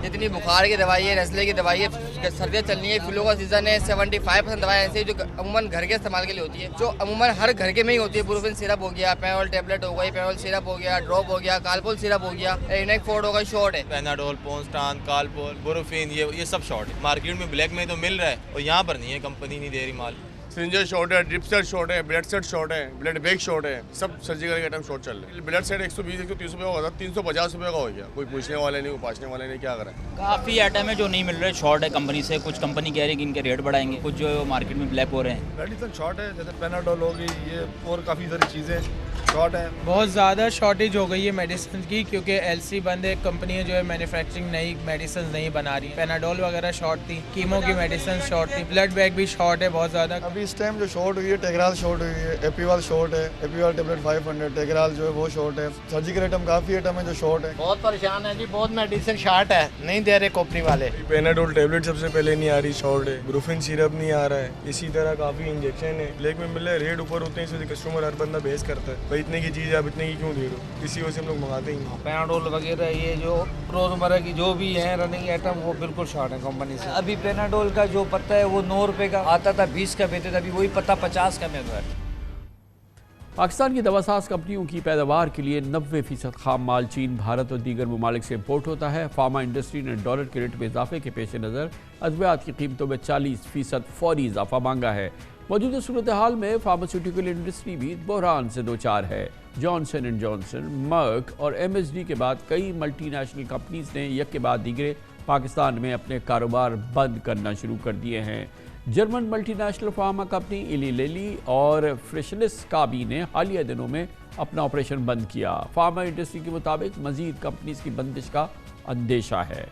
जितनी बुखार की दवाई है, नज़ले की दवाई है, सर्दियाँ चलनी है, फ्लू का सीजन है, 75% दवाएं ऐसी जो अमूमन घर के इस्तेमाल के लिए होती है, जो अमूमन हर घर के में ही होती है। ब्रूफिन सिरप हो गया, पैनोल टेबलेट हो गई, पैनोल सिरप हो गया, ड्रॉप हो गया, कालपोल सिरप हो गया, इनेकफोर्ड हो गई, शॉर्ट है, पैनाडोल, पोन्स्टान, कालपोल, ब्रूफिन, ये सब शॉर्ट है। मार्केट में ब्लैक में तो मिल रहा है और यहाँ पर नहीं है, कंपनी नहीं दे रही माल। सिरिंजर शॉर्ट है, ड्रिप सेट शॉर्ट है, ब्लड सेट शॉर्ट है, ब्लड बैग शॉर्ट है, सब सर्जिकल के आइटम शॉर्ट चल रहे हैं। ब्लड सेट 120-130 रुपये का होता है, 350 रुपये का हो गया। कोई पूछने वाले नहीं, कोई पाछने वाले नहीं, क्या करें। काफ़ी आइटम है जो नहीं मिल रहे, शॉर्ट है कंपनी से। कुछ कंपनी कह रही है कि इनके रेट बढ़ाएंगे, कुछ जो मार्केट में ब्लैक हो रहे हैं। मेडिसिन शॉर्ट है, जैसे पैनाडोल हो गई, ये और काफ़ी सारी चीज़ें शॉर्ट है। बहुत ज़्यादा शॉर्टेज हो गई है मेडिसिन की, क्योंकि LC बंद है, कंपनियां जो है मैन्युफैक्चरिंग नई मेडिसिन नहीं बना रही हैं। पैनाडोल वगैरह शॉर्ट थी, कीमो की मेडिसिन शॉर्ट थी, ब्लड बैग भी शॉर्ट है बहुत ज़्यादा। अभी इस टाइम जो शॉर्ट हुई है, टेग्राल शॉर्ट हुई है, एपीवाल शॉर्ट है, एपीवाल टेबलेट 500, टेग्राल जो है वो शॉर्ट है। सर्जिकल आइटम काफ़ी आइटम है जो शॉर्ट है। बहुत परेशान है जी, बहुत मेडिसिन शॉर्ट है, नहीं दे रहे कंपनी वाले। पैनाडोल टेबलेट सबसे पहले नहीं आ रही, शॉर्ट है। ब्रूफिन सिरप नहीं आ रहा है, इसी तरह काफ़ी इंजेक्शन है, ब्लैक में मिल रहा है, रेट ऊपर होते हैं, इसलिए कस्टमर हर बंदा बहस करता है, भाई इतने की चीज़ आप इतने की क्यों दे रहे हो, इसी वजह से हम लोग मंगाते ही हैं। पैनाडोल वगैरह ये जो रोजमर्रा की जो भी है रनिंग आइटम, वो बिल्कुल शॉर्ट है कंपनी से। अभी पैनाडोल का जो पत्ता है वो 9 रुपये का आता था, 20 का बेचते थे, अभी वही पत्ता 50 का मिल रहा है। पाकिस्तान की दवासाज कंपनियों की पैदावार के लिए 90% खाम माल चीन, भारत और दीगर ममालिक से इम्पोर्ट होता है। फार्मा इंडस्ट्री ने डॉलर के रेट में इजाफे के पेश नज़र अद्वियात की कीमतों में 40% फौरी इजाफा मांगा है। मौजूदा सूरत हाल में फार्मास्यूटिकल इंडस्ट्री भी बहरान से दो चार है। जॉनसन एंड जॉनसन, मर्क और MSD के बाद कई मल्टीनेशनल कंपनीज ने एक के बाद दीगरे पाकिस्तान में अपने कारोबार बंद करना शुरू कर दिए हैं। जर्मन मल्टीनेशनल फार्मा कंपनी इली लिली और फ्रेशनेस काबी ने हालिया दिनों में अपना ऑपरेशन बंद किया। फार्मा इंडस्ट्री के मुताबिक मजीद कंपनीज की बंदिश का अंदेशा है।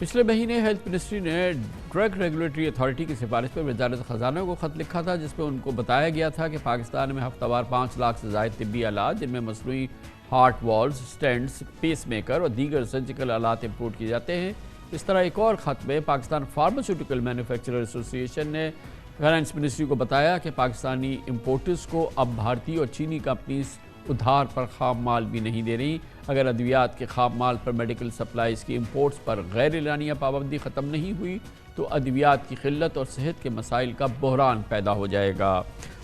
पिछले महीने हेल्थ मिनिस्ट्री ने ड्रग रेगुलेटरी अथॉरिटी की सिफारिश पर वजारत ख़जाना को ख़त लिखा था, जिसमें उनको बताया गया था कि पाकिस्तान में हफ्तावार 5 लाख से ज़ायद तिब्बी आलात, जिनमें मसनूई heart valves, stents, pacemaker और दीगर सर्जिकल आलात इम्पोर्ट किए जाते हैं। इस तरह एक और ख़त में पाकिस्तान फार्मास्यूटिकल मैन्युफैक्चरर एसोसिएशन ने फाइनेंस मिनिस्ट्री को बताया कि पाकिस्तानी इम्पोर्टर्स को अब भारतीय और चीनी कंपनीज उधार पर खाम माल भी नहीं दे रही। अगर अद्वियात के खाम माल पर मेडिकल सप्लाईज़ की इम्पोर्ट्स पर गैर एलानिया पाबंदी ख़त्म नहीं हुई तो अद्वियात की किल्लत और सेहत के मसाइल का बहरान पैदा हो जाएगा।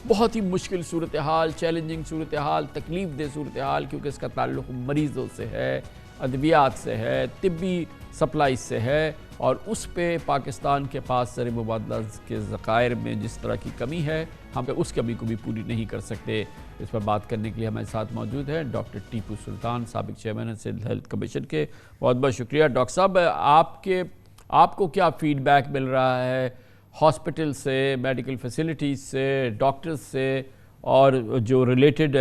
बहुत ही मुश्किल सूरत हाल, चैलेंजिंग सूरत हाल, तकलीफ दह सूरत हाल, क्योंकि इसका ताल्लुक़ मरीज़ों से है, अद्वियात से है, तिब्बी सप्लाई से है और उस पे पाकिस्तान के पास ज़र मुबादला के ज़खायर में जिस तरह की कमी है, हम उस कमी को भी पूरी नहीं कर सकते। इस पर बात करने के लिए हमारे साथ मौजूद हैं डॉक्टर टीपू सुल्तान, साबिक चेयरमैन सिंध हेल्थ कमीशन के। बहुत बहुत शुक्रिया डॉक्टर साहब। आपको क्या फ़ीडबैक मिल रहा है हॉस्पिटल से, मेडिकल फैसिलिटीज़ से, डॉक्टर्स से और जो रिलेटेड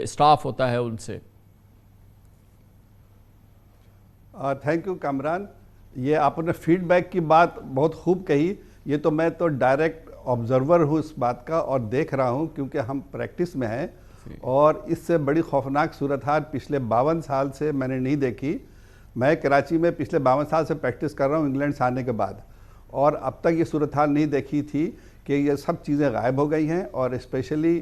स्टाफ होता है उनसे? थैंक यू कामरान, ये आपने फीडबैक की बात बहुत खूब कही। ये तो मैं तो डायरेक्ट ऑब्जर्वर हूँ इस बात का और देख रहा हूँ, क्योंकि हम प्रैक्टिस में हैं और इससे बड़ी खौफनाक सूरत हाल पिछले 52 साल से मैंने नहीं देखी। मैं कराची में पिछले 52 साल से प्रैक्टिस कर रहा हूँ इंग्लैंड से आने के बाद, और अब तक ये सूरत हाल नहीं देखी थी कि ये सब चीज़ें गायब हो गई हैं। और स्पेशली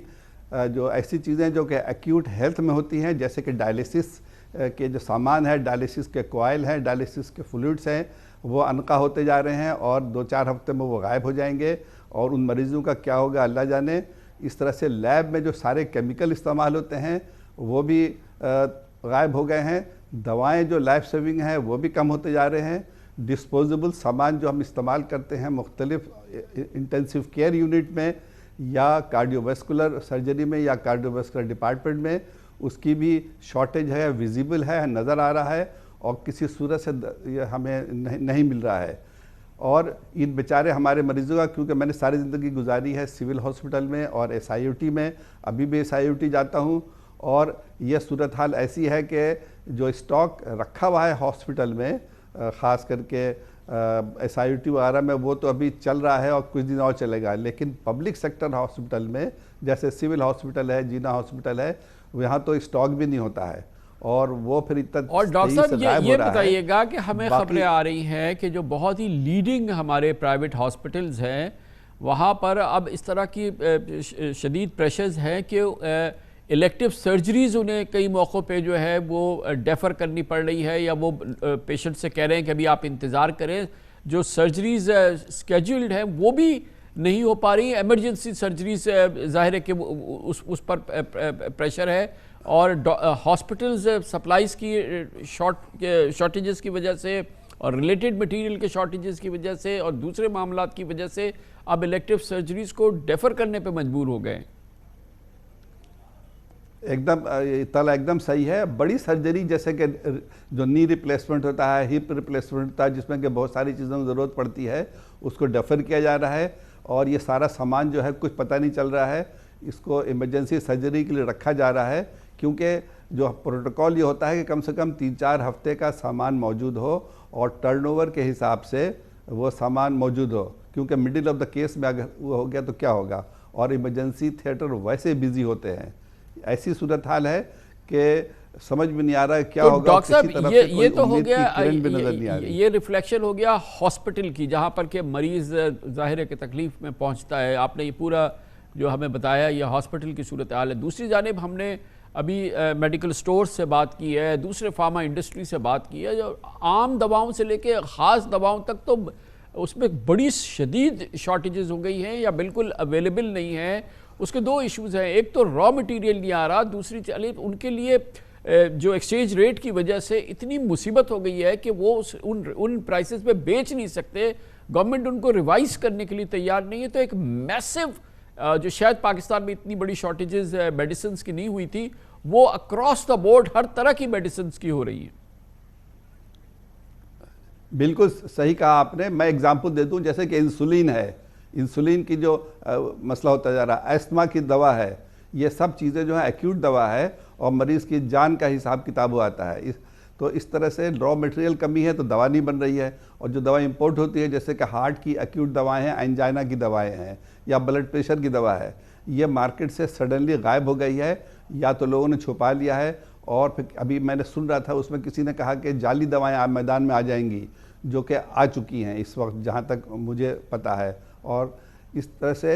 जो ऐसी चीज़ें जो कि एक्यूट हेल्थ में होती हैं, जैसे कि डायलिसिस के जो सामान है, डायलिसिस के कॉयल हैं, डायलिसिस के फ्लूइड्स हैं, वो अनका होते जा रहे हैं और 2-4 हफ्ते में वो गायब हो जाएंगे और उन मरीज़ों का क्या होगा अल्लाह जाने। इस तरह से लैब में जो सारे केमिकल इस्तेमाल होते हैं वो भी गायब हो गए हैं। दवाएं जो लाइफ सेविंग हैं वो भी कम होते जा रहे हैं। डिस्पोजेबल सामान जो हम इस्तेमाल करते हैं मुख्तलिफ इंटेंसिव केयर यूनिट में या कार्डियोवास्कुलर सर्जरी में या कार्डियोवास्कुलर डिपार्टमेंट में, उसकी भी शॉर्टेज है, विजिबल है, नज़र आ रहा है और किसी सूरत से ये हमें नहीं मिल रहा है। और इन बेचारे हमारे मरीज़ों का, क्योंकि मैंने सारी ज़िंदगी गुजारी है सिविल हॉस्पिटल में और SIUT में, अभी भी SIUT जाता हूँ और यह सूरत हाल ऐसी है कि जो स्टॉक रखा हुआ है हॉस्पिटल में, ख़ास करके SIUT वगैरह में, वो तो अभी चल रहा है और कुछ दिन और चलेगा, लेकिन पब्लिक सेक्टर हॉस्पिटल में जैसे सिविल हॉस्पिटल है, जीना हॉस्पिटल है, यहाँ तो स्टॉक भी नहीं होता है और वो फिर इतना। और डॉक्टर साहब ये बताइएगा कि हमें खबरें आ रही हैं कि जो बहुत ही लीडिंग हमारे प्राइवेट हॉस्पिटल्स हैं वहाँ पर अब इस तरह की शदीद प्रेशर्स हैं कि इलेक्टिव सर्जरीज़ उन्हें कई मौक़ों पे जो है वो डेफ़र करनी पड़ रही है या वो पेशेंट से कह रहे हैं कि अभी आप इंतज़ार करें। जो सर्जरीज़ स्केड्यूल्ड हैं वो भी नहीं हो पा रही। एमरजेंसी सर्जरीज ज़ाहिर है कि उस पर प्रेशर है और हॉस्पिटल्स सप्लाईज़ की शॉर्टेजेस की वजह से और रिलेटेड मटेरियल के शॉर्टेजेस की वजह से और दूसरे मामलात की वजह से अब इलेक्टिव सर्जरीज को डेफर करने पे मजबूर हो गए। एकदम सही है। बड़ी सर्जरी जैसे कि जो नी रिप्लेसमेंट होता है, हिप रिप्लेसमेंट होता है, जिसमें कि बहुत सारी चीज़ों की ज़रूरत पड़ती है, उसको डेफर किया जा रहा है और ये सारा सामान जो है कुछ पता नहीं चल रहा है, इसको इमरजेंसी सर्जरी के लिए रखा जा रहा है, क्योंकि जो प्रोटोकॉल ये होता है कि कम से कम 3-4 हफ्ते का सामान मौजूद हो और टर्नओवर के हिसाब से वो सामान मौजूद हो, क्योंकि मिडिल ऑफ द केस में अगर वो हो गया तो क्या होगा। और इमरजेंसी थिएटर वैसे बिजी होते हैं। ऐसी सूरत हाल है कि समझ में नहीं आ रहा है क्या होगा। डॉक्टर साहब ये तो हो गया, ये रिफ्लेक्शन हो गया हॉस्पिटल की, जहाँ पर के मरीज़ ज़ाहिर है कि तकलीफ़ में पहुँचता है। आपने ये पूरा जो हमें बताया ये हॉस्पिटल की सूरत हाल है। दूसरी जानिब हमने अभी मेडिकल स्टोर्स से बात की है, दूसरे फार्मा इंडस्ट्री से बात की है, जो आम दवाओं से लेके ख़ास दवाओं तक तो उसमें बड़ी शदीद शॉर्टेजेस हो गई हैं या बिल्कुल अवेलेबल नहीं है। उसके दो इश्यूज़ हैं, एक तो रॉ मटेरियल नहीं आ रहा, दूसरी चलिए उनके लिए जो एक्सचेंज रेट की वजह से इतनी मुसीबत हो गई है कि वो उन प्राइसेस पे बेच नहीं सकते। गवर्नमेंट उनको रिवाइज करने के लिए तैयार नहीं है। तो एक मैसिव जो शायद पाकिस्तान में इतनी बड़ी शॉर्टेजेस मेडिसिन की नहीं हुई थी, वो अक्रॉस द बोर्ड हर तरह की मेडिसिन की हो रही है। बिल्कुल सही कहा आपने। मैं एग्जांपल दे दूं, जैसे कि इंसुलिन है, इंसुलिन की जो मसला होता जा रहा है, एस्थमा की दवा है, ये सब चीज़ें जो है एक्यूट दवा है और मरीज़ की जान का हिसाब किताब वो आता है। तो इस तरह से रॉ मटेरियल कमी है तो दवा नहीं बन रही है। और जो दवा इंपोर्ट होती है, जैसे कि हार्ट की एक्यूट दवाएं हैं, एंजाइना की दवाएं हैं या ब्लड प्रेशर की दवा है, ये मार्केट से सडनली गायब हो गई है या तो लोगों ने छुपा लिया है। और फिर अभी मैंने सुन रहा था उसमें किसी ने कहा कि जाली दवाएं मैदान में आ जाएंगी, जो कि आ चुकी हैं इस वक्त जहाँ तक मुझे पता है। और इस तरह से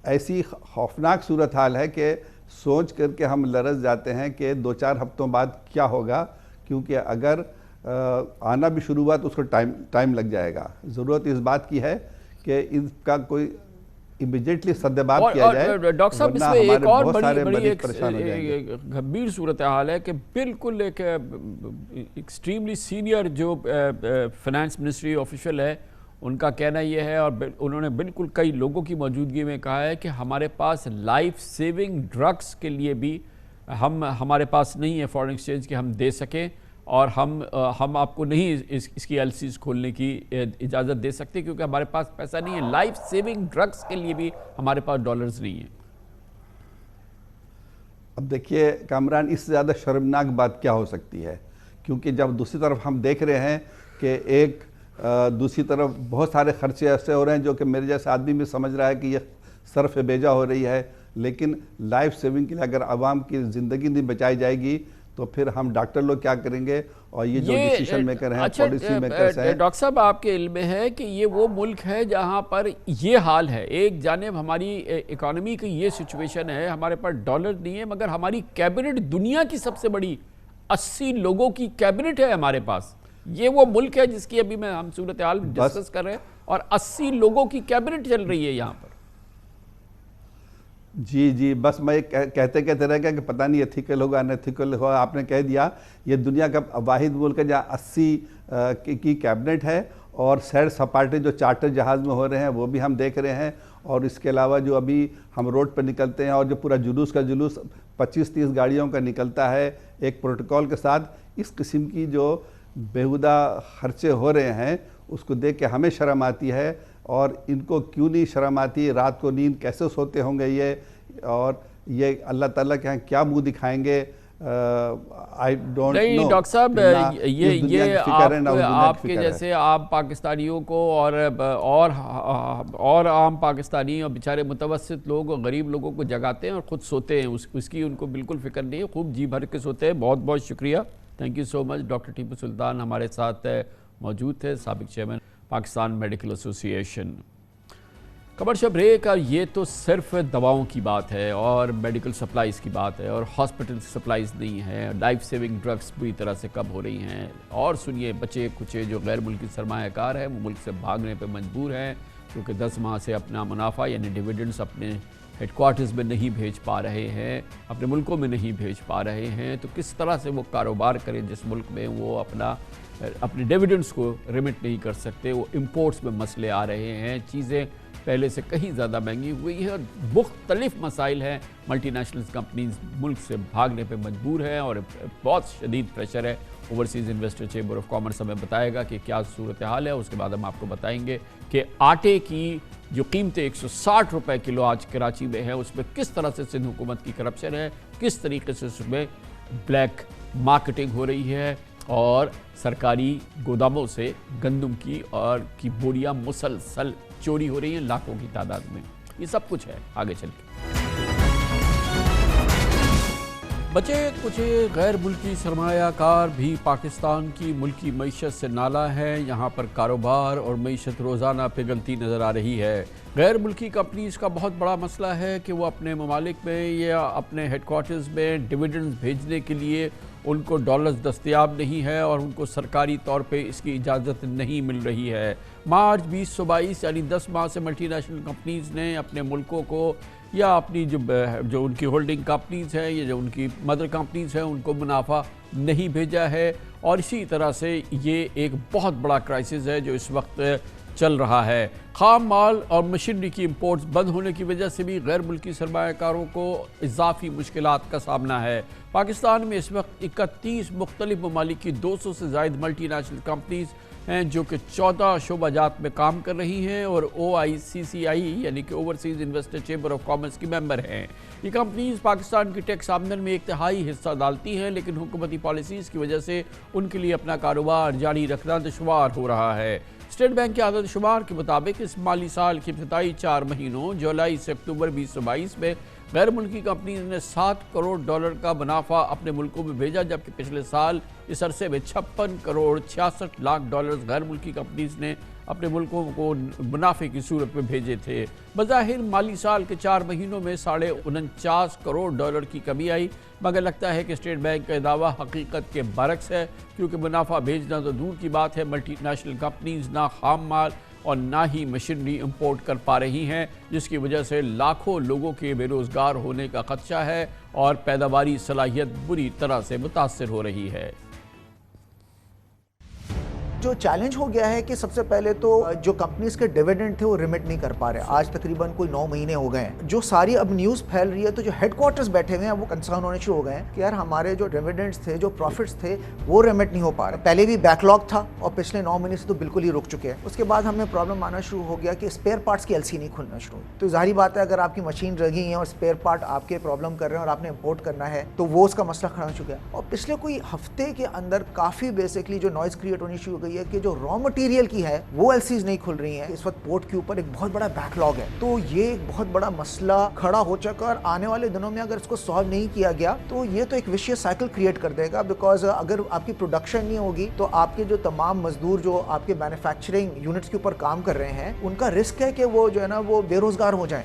ऐसी खौफनाक सूरत हाल है कि सोच करके हम लरज़ जाते हैं कि 2-4 हफ्तों बाद क्या होगा, क्योंकि अगर आना भी शुरू हुआ तो उसको टाइम लग जाएगा। ज़रूरत इस बात की है कि इसका कोई इमीडिएटली सद्देबात किया जाए। डॉक्टर साहब इसमें एक और बड़ी एक गंभीर सूरत हाल है कि बिल्कुल एक एक्सट्रीमली सीनियर जो फाइनेंस मिनिस्ट्री ऑफिशियल है, उनका कहना यह है और उन्होंने बिल्कुल कई लोगों की मौजूदगी में कहा है कि हमारे पास लाइफ सेविंग ड्रग्स के लिए भी हमारे पास नहीं है फॉरेन एक्सचेंज कि हम दे सकें और हम आपको नहीं इसकी एलसीज खोलने की इजाज़त दे सकते, क्योंकि हमारे पास पैसा नहीं है। लाइफ सेविंग ड्रग्स के लिए भी हमारे पास डॉलर्स नहीं है। अब देखिए कामरान, इससे ज़्यादा शर्मनाक बात क्या हो सकती है, क्योंकि जब दूसरी तरफ हम देख रहे हैं कि दूसरी तरफ बहुत सारे खर्चे ऐसे हो रहे हैं जो कि मेरे जैसे आदमी भी समझ रहा है कि ये सरफ बेजा हो रही है, लेकिन लाइफ सेविंग के लिए अगर आवाम की ज़िंदगी नहीं बचाई जाएगी तो फिर हम डॉक्टर लोग क्या करेंगे और ये जो डिसीजन मेकर हैं, अच्छा, पॉलिसी मेकर्स हैं। डॉक्टर साहब, आपके इल्म में है कि ये वो मुल्क है जहाँ पर ये हाल है, एक जानिब हमारी इकोनॉमी की ये सिचुएशन है, हमारे पास डॉलर नहीं है मगर हमारी कैबिनेट दुनिया की सबसे बड़ी 80 लोगों की कैबिनेट है हमारे पास। ये वो मुल्क है जिसकी अभी मैं हम सूरत हाल डिस्कस कर रहे हैं और 80 लोगों की कैबिनेट चल रही है यहाँ पर। जी, बस मैं कहते रह गया कि पता नहीं एथिकल होगा अनएथिकल होगा। आपने कह दिया ये दुनिया का वाहिद मुल्क है जहाँ 80 की कैबिनेट है और सैर सपाटे जो चार्टर जहाज़ में हो रहे हैं वो भी हम देख रहे हैं। और इसके अलावा जो अभी हम रोड पर निकलते हैं और जो पूरा जुलूस 25-30 गाड़ियों का निकलता है एक प्रोटोकॉल के साथ, इस किस्म की जो बेहुदा खर्चे हो रहे हैं उसको देख के हमें शर्म आती है। और इनको क्यों नहीं शर्म आती, रात को नींद कैसे सोते होंगे ये, और ये अल्लाह ताला के यहाँ क्या मुंह दिखाएंगे, आई डोंट नो। नहीं डॉक्टर साहब, ये आपके जैसे आम पाकिस्तानियों को और आम पाकिस्तानी और बेचारे मुतवस्सित लोग और गरीब लोगों को जगाते हैं और ख़ुद सोते हैं, उसकी उनको बिल्कुल फ़िक्र नहीं है, खूब जी भर के सोते हैं। बहुत बहुत शुक्रिया, thank you so much. Doctor Tipu Sultan हमारे साथ मौजूद थे, साबिक chairman Pakistan medical association. Commercial break. और ये तो सिर्फ दवाओं की बात है और मेडिकल सप्लाइज़ की बात है और हॉस्पिटल सप्लाइज़ नहीं है, लाइफ सेविंग ड्रग्स बुरी तरह से कम हो रही हैं। और सुनिए, बचे कुचे जो गैर मुल्की सरमायाकार हैं वो मुल्क से भागने पर मजबूर हैं क्योंकि 10 माह से अपना मुनाफा यानी डिविडेंड्स अपने हेडक्वार्टर्स में नहीं भेज पा रहे हैं, अपने मुल्कों में नहीं भेज पा रहे हैं। तो किस तरह से वो कारोबार करें जिस मुल्क में वो अपने डिविडेंड्स को रिमिट नहीं कर सकते। वो इंपोर्ट्स में मसले आ रहे हैं, चीज़ें पहले से कहीं ज़्यादा महंगी हुई है और मुख्तलिफ मसाइल हैं। मल्टीनेशनल कंपनीज मुल्क से भागने पे मजबूर हैं और बहुत शदीद प्रेशर है। Overseas investor chamber of commerce हमें बताएगा कि क्या सूरत हाल है। उसके बाद हम आपको बताएंगे कि आटे की जो कीमतें 160 रुपये किलो आज कराची में है उसमें किस तरह से सिंध हुकूमत की करप्शन है, किस तरीके से उसमें ब्लैक मार्केटिंग हो रही है और सरकारी गोदामों से गंदम की बोरियां मुसलसल चोरी हो रही हैं लाखों की तादाद में। ये सब कुछ है आगे चल के। बचे कुछ गैर मुल्की सरमायाकार भी पाकिस्तान की मुल्की मईशत से नाला है। यहाँ पर कारोबार और मईशत रोज़ाना पिघलती नज़र आ रही है। गैर मुल्की कंपनीज़ का बहुत बड़ा मसला है कि वो अपने ममालिक में या अपने हेडक्वार्टर्स में डिविडेंड्स भेजने के लिए उनको डॉलर्स दस्तयाब नहीं है और उनको सरकारी तौर पे इसकी इजाज़त नहीं मिल रही है। मार्च 2022 यानी 10 माह से मल्टीनेशनल कंपनीज़ ने अपने मुल्कों को या अपनी जो उनकी होल्डिंग कंपनीज़ हैं या जो उनकी मदर कंपनीज़ हैं उनको मुनाफा नहीं भेजा है। और इसी तरह से ये एक बहुत बड़ा क्राइसिस है जो इस वक्त चल रहा है। खाम माल और मशीनरी की इंपोर्ट्स बंद होने की वजह से भी गैर मुल्की सरमायाकारों को इजाफी मुश्किलात का सामना है। पाकिस्तान में इस वक्त 31 मुख्तलिफ ममालिक की 200 से ज़ायद मल्टीनेशनल कंपनीज़ हैं जो कि 14 शोबाजात में काम कर रही हैं और OICCI यानी कि overseas investor chamber of commerce की मेंबर हैं। ये कंपनीज़ पाकिस्तान की टैक्स आमदन में 1/3 हिस्सा डालती हैं, लेकिन हुकूमती पॉलिसीज़ की वजह से उनके लिए अपना कारोबार जारी रखना दुश्वार हो रहा है। स्टेट बैंक के आदद शुमार के मुताबिक इस माली साल के इब्तिदाई 4 महीनों जुलाई से अक्टूबर 2022 में गैर मुल्की कंपनीज ने $7 करोड़ का मुनाफा अपने मुल्कों में भेजा, जबकि पिछले साल इस अरसे में $56 करोड़ 66 लाख गैर मुल्की कंपनीज ने अपने मुल्कों को मुनाफे की सूरत में भेजे थे। बज़ाहिर माली साल के 4 महीनों में $49 करोड़ की कमी आई, मगर लगता है कि स्टेट बैंक का दावा हकीकत के बरक्स है, क्योंकि मुनाफा भेजना तो दूर की बात है, मल्टीनेशनल कंपनीज ना खाम माल और ना ही मशीनरी इंपोर्ट कर पा रही हैं, जिसकी वजह से लाखों लोगों के बेरोज़गार होने का खदशा है और पैदावारी सलाहियत बुरी तरह से मुतासर हो रही है। जो चैलेंज हो गया है कि सबसे पहले तो जो कंपनीज के डिविडेंड थे वो रिमिट नहीं कर पा रहे। आज तकरीबन कोई 9 महीने हो गए हैं। जो सारी अब न्यूज़ फैल रही है तो जो हेडक्वार्टर्स बैठे हुए हैं वो कंसर्न होने शुरू हो गए हैं कि यार हमारे जो डिविडेंड्स थे, जो प्रॉफिट्स थे, वो रिमिट नहीं हो पा रहे। पहले भी बैकलॉग था और पिछले 9 महीने से तो बिल्कुल ही रुक चुके हैं। उसके बाद हमें प्रॉब्लम आना शुरू हो गया कि स्पेयर पार्ट्स की LC नहीं खुलना शुरू। तो जाहिर बात है अगर आपकी मशीन रगी है और स्पेयर पार्ट आपके प्रॉब्लम कर रहे हैं और आपने इंपोर्ट करना है तो वो उसका मसला खड़ा हो चुका है। और पिछले कोई हफ्ते के अंदर काफ़ी बेसिकली जो नॉइज़ क्रिएट होनी शुरू हो गई गई है कि जो रॉ मटेरियल की है वो एलसीज नहीं खुल रही हैं। इस वक्त पोर्ट के ऊपर एक बहुत बड़ा बैकलॉग है, तो ये एक बहुत बड़ा मसला खड़ा हो चुका और आने वाले दिनों में अगर इसको सॉल्व नहीं किया गया तो ये तो एक विशियस साइकिल क्रिएट कर देगा। बिकॉज अगर आपकी प्रोडक्शन नहीं होगी तो आपके जो तमाम मजदूर जो आपके मैन्युफैक्चरिंग यूनिट्स के ऊपर काम कर रहे हैं उनका रिस्क है कि वो जो है ना वो बेरोजगार हो जाएं।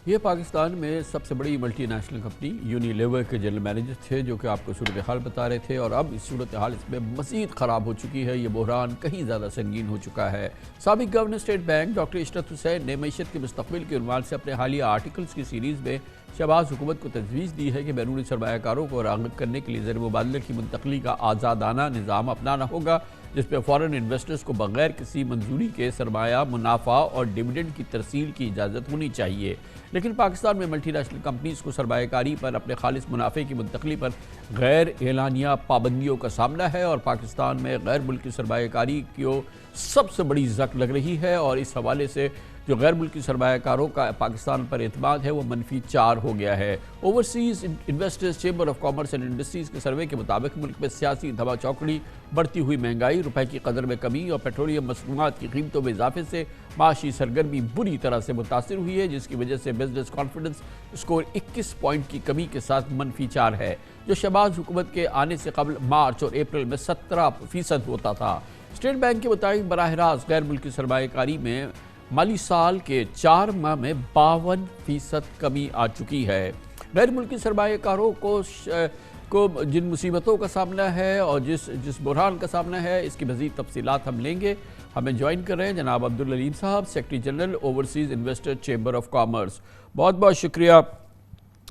ये पाकिस्तान में सबसे बड़ी मल्टीनेशनल कंपनी यूनिलीवर के जनरल मैनेजर थे जो कि आपको सूरत हाल बता रहे थे, और अब इस सूरत हाल इसमें मज़ीद ख़राब हो चुकी है। ये बहरान कहीं ज़्यादा संगीन हो चुका है। साबिक governor state bank doctor Ishrat Hussain ने मईशत के मुस्तक़बिल के उन्वान से अपने हालिया आर्टिकल्स की सीरीज़ में शहबाज हुकूमत को तजवीज़ दी है कि बैरूनी सरमायाकारों को राग़िब करने के लिए ज़र मुबादले की मुंतकली का आज़ादाना निज़ाम अपनाना होगा, जिसमें फ़ॉरेन इन्वेस्टर्स को बग़ैर किसी मंजूरी के सरमाया, मुनाफा और डिविडेंड की तरसील की इजाज़त होनी चाहिए। लेकिन पाकिस्तान में मल्टीनेशनल कंपनीज़ को सरमायाकारी पर अपने खालिस मुनाफे की मुंतकली पर गैर एलानिया पाबंदियों का सामना है, और पाकिस्तान में गैर मुल्की सरमायाकारी की सबसे बड़ी जक लग रही है। और इस हवाले से जो गैर मुल्की सरमायाकारों का पाकिस्तान पर एतमाद है वो -4 हो गया है। Overseas investors chamber of commerce and industries के सर्वे के मुताबिक मुल्क में सियासी धमा चौकड़ी, बढ़ती हुई महंगाई, रुपए की कदर में कमी और पेट्रोलियम मसनूआत की कीमतों में इजाफे से माशी सरगर्मी बुरी तरह से मुतासिर हुई है, जिसकी वजह से बिजनेस कॉन्फिडेंस स्कोर 21 पॉइंट की कमी के साथ -4 है, जो शहबाज हुकूमत के आने से कबल मार्च और अप्रैल में 17% होता था। स्टेट बैंक के मुताबिक बराह रास्त गैर मुल्की सरमायाकारी में माली साल के 4 माह में 52% कमी आ चुकी है। गैर मुल्की सरमायाकारों को जिन मुसीबतों का सामना है और जिस बुरहान का सामना है, इसकी मज़ीद तफसीलात हम लेंगे। हमें ज्वाइन कर रहे हैं जनाब अब्दुल अलीम साहब, secretary general overseas investor chamber of commerce. बहुत बहुत शुक्रिया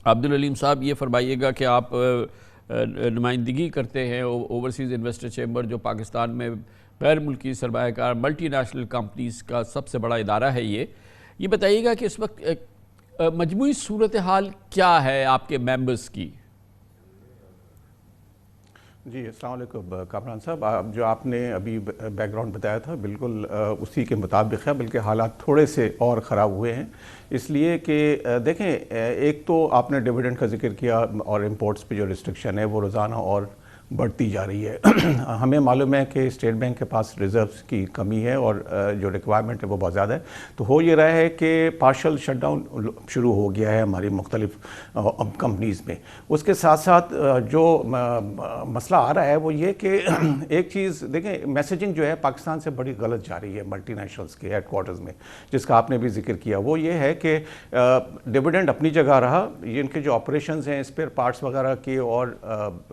अब्दुल अलीम साहब। ये फरमाइएगा कि आप नुमाइंदगी करते हैं ओवरसीज़ इन्वेस्टर चेंबर, जो पाकिस्तान में गैर मुल्की सरमायाकार मल्टीनेशनल कंपनीज़ का सबसे बड़ा इदारा है। ये बताइएगा कि इस वक्त मजमूई सूरत हाल क्या है आपके मेंबर्स की? जी अस्सलाम वालेकुम कामरान साहब, जो आपने अभी बैकग्राउंड बताया था बिल्कुल उसी के मुताबिक है, बल्कि हालात थोड़े से और ख़राब हुए हैं। इसलिए कि देखें, एक तो आपने डिविडेंड का जिक्र किया और इंपोर्ट्स पे जो रिस्ट्रिक्शन है वो रोज़ाना और बढ़ती जा रही है। हमें मालूम है कि स्टेट बैंक के पास रिज़र्व्स की कमी है और जो रिक्वायरमेंट है वो बहुत ज़्यादा है। तो हो ये रहा है कि पार्शल शटडाउन शुरू हो गया है हमारी मुख्तलिफ कंपनीज़ में। उसके साथ साथ जो मसला आ रहा है वो ये कि एक चीज़ देखें, मैसेजिंग जो है पाकिस्तान से बड़ी गलत जा रही है मल्टीनेशनल्स के हेडक्वार्टर्स में, जिसका आपने भी जिक्र किया। वो ये है कि डिविडेंड अपनी जगह रहा, इनके जो ऑपरेशंस हैं स्पेयर पार्ट्स वगैरह की और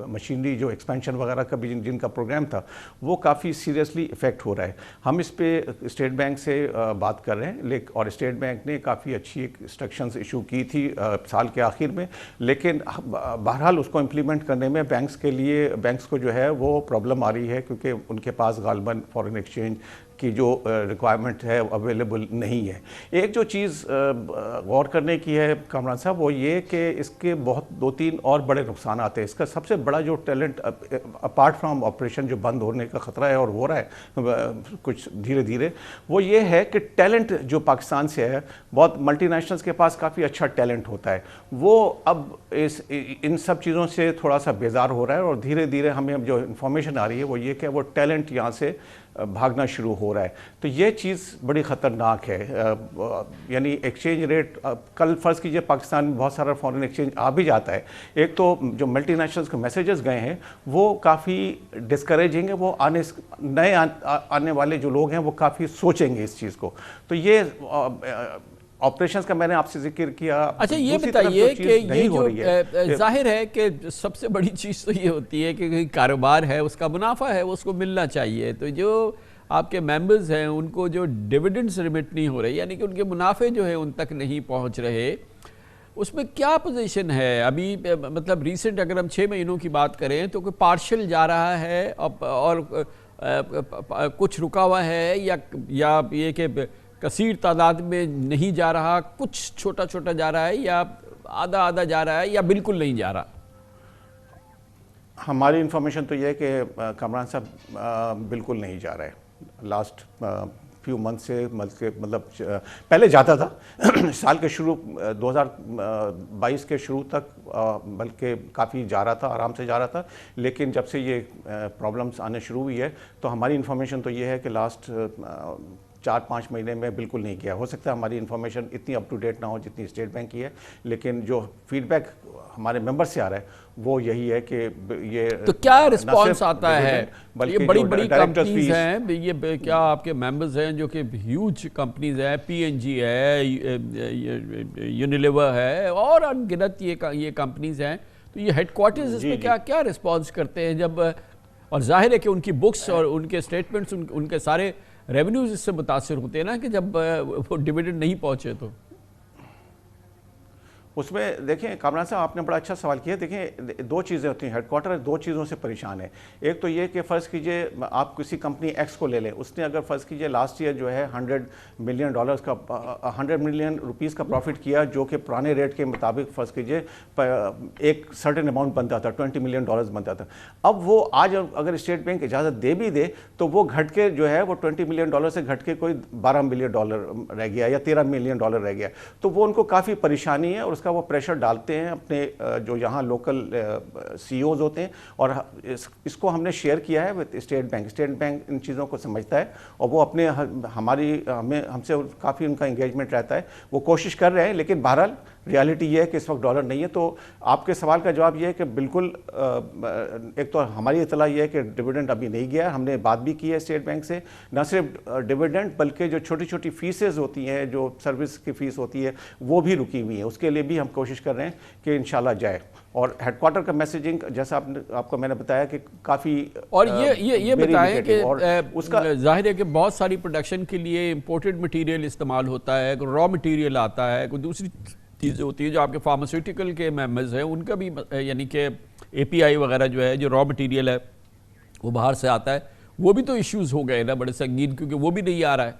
मशीनरी जो एक्सपेंशन वगैरह का भी जिनका प्रोग्राम था वो काफ़ी सीरियसली इफ़ेक्ट हो रहा है। हम इस पे स्टेट बैंक से बात कर रहे हैं, और स्टेट बैंक ने काफ़ी अच्छी इंस्ट्रक्शंस इशू की थी साल के आखिर में, लेकिन बहरहाल उसको इम्प्लीमेंट करने में बैंक्स को जो है वो प्रॉब्लम आ रही है, क्योंकि उनके पास गालबन फॉरेन एक्सचेंज की जो रिक्वायरमेंट है अवेलेबल नहीं है। एक जो चीज़ गौर करने की है कामरान साहब वो ये कि इसके बहुत 2-3 और बड़े नुकसान आते हैं। इसका सबसे बड़ा जो टैलेंट अपार्ट फ्राम ऑपरेशन जो बंद होने का ख़तरा है और हो रहा है कुछ धीरे धीरे, वो ये है कि टैलेंट जो पाकिस्तान से है, बहुत मल्टीनेशनल्स के पास काफ़ी अच्छा टैलेंट होता है, वो अब इन सब चीज़ों से थोड़ा सा बेजार हो रहा है और धीरे धीरे हमें जो इन्फॉर्मेशन आ रही है वो ये कि वो टैलेंट यहाँ से भागना शुरू हो रहा है। तो ये चीज़ बड़ी ख़तरनाक है। यानी एक्सचेंज रेट, कल फ़र्ज़ कीजिए पाकिस्तान में बहुत सारा फॉरेन एक्सचेंज आ भी जाता है, एक तो जो मल्टीनेशनल्स के मैसेजेस गए हैं वो काफ़ी डिस्करेजिंग है, वो नए आने वाले जो लोग हैं वो काफ़ी सोचेंगे इस चीज़ को। तो ये ऑपरेशंस का मैंने आपसे जिक्र किया। अच्छा, ये बताइए कि ये जो जाहिर है कि सबसे बड़ी चीज़ तो ये होती है कि कारोबार है उसका मुनाफा है वो उसको मिलना चाहिए। तो जो आपके मेंबर्स हैं उनको जो डिविडेंड्स रिमिट नहीं हो रहे, यानी कि उनके मुनाफे जो है उन तक नहीं पहुंच रहे, उसमें क्या पोजीशन है अभी? मतलब रिसेंट अगर हम 6 महीनों की बात करें तो कोई पार्शल जा रहा है और कुछ रुका हुआ है, या ये कि कसीर तादाद में नहीं जा रहा, कुछ छोटा छोटा जा रहा है, या आधा आधा जा रहा है, या बिल्कुल नहीं जा रहा? हमारी इन्फॉर्मेशन तो ये है कि कामरान साहब बिल्कुल नहीं जा रहा है। लास्ट फ्यू मंथ से मतलब पहले जाता था साल के शुरू 2022 के शुरू तक, बल्कि काफ़ी जा रहा था, आराम से जा रहा था। लेकिन जब से ये प्रॉब्लम्स आने शुरू हुई है तो हमारी इन्फॉर्मेशन तो ये है कि लास्ट 4-5 महीने में बिल्कुल नहीं किया। हो सकता है हमारी इन्फॉर्मेशन इतनी अप टू डेट ना हो जितनी स्टेट बैंक की है, लेकिन जो फीडबैक हमारे मेंबर से आ रहा है वो यही है कि ये तो क्या रिस्पांस आता है? ये बड़ी बड़ी कंपनीज हैं, ये क्या आपके मेंबर्स हैं जो कि ह्यूज कंपनीज हैं, पीएनजी है, यूनिलीवर है और अनगिनत ये कंपनीज हैं, तो ये हेडक्वार्टर्स इसमें क्या क्या रिस्पॉन्स करते हैं जब, और जाहिर है कि उनकी बुक्स और उनके स्टेटमेंट्स उनके सारे रेवेन्यूज इससे मुतासिर होते हैं ना कि जब वो डिविडेंड नहीं पहुंचे तो। उसमें देखें कामरान साहब, आपने बड़ा अच्छा सवाल किया। देखें, दो चीज़ें होती हैं, हेडक्वार्टर दो चीज़ों से परेशान है। एक तो ये कि फ़र्ज़ कीजिए आप किसी कंपनी एक्स को ले लें, उसने अगर फ़र्ज़ कीजिए लास्ट ईयर जो है $100 मिलियन का $100 मिलियन रुपीज़ का प्रॉफिट किया, जो कि पुराने रेट के मुताबिक फ़र्ज़ कीजिए एक सर्टेन अमाउंट बनता था, $20 मिलियन बनता था। अब वो आज अगर स्टेट बैंक इजाज़त दे भी दे तो वो घट के जो है वो $20 मिलियन से घट के कोई $12 मिलियन रह गया या $13 मिलियन रह गया, तो वो उनको काफ़ी परेशानी है और उसका वो प्रेशर डालते हैं अपने जो यहाँ लोकल सीईओज होते हैं। और इसको हमने शेयर किया है with State Bank. State Bank इन चीज़ों को समझता है और वो अपने हमसे काफ़ी उनका इंगेजमेंट रहता है, वो कोशिश कर रहे हैं। लेकिन बहरहाल रियलिटी ये है कि इस वक्त डॉलर नहीं है। तो आपके सवाल का जवाब ये है कि बिल्कुल एक तो हमारी इतला ये है कि डिविडेंड अभी नहीं गया, हमने बात भी की है स्टेट बैंक से। न सिर्फ डिविडेंड बल्कि जो छोटी छोटी फीसेज होती हैं, जो सर्विस की फ़ीस होती है, वो भी रुकी हुई है। उसके लिए भी हम कोशिश कर रहे हैं कि इंशाल्लाह जाए। और हेडक्वार्टर का मैसेजिंग जैसा आपको मैंने बताया कि काफ़ी, और ये बताएं कि उसका जाहिर है कि बहुत सारी प्रोडक्शन के लिए इंपोर्टेड मटेरियल इस्तेमाल होता है, रॉ मटेरियल आता है, कोई दूसरी चीज़ें होती है जो आपके फार्मास्यूटिकल के मेंबर्स हैं उनका भी, यानी कि एपीआई वगैरह जो है, जो रॉ मटेरियल है वो बाहर से आता है, वो भी तो इश्यूज हो गए ना बड़े संगीन, क्योंकि वो भी नहीं आ रहा है।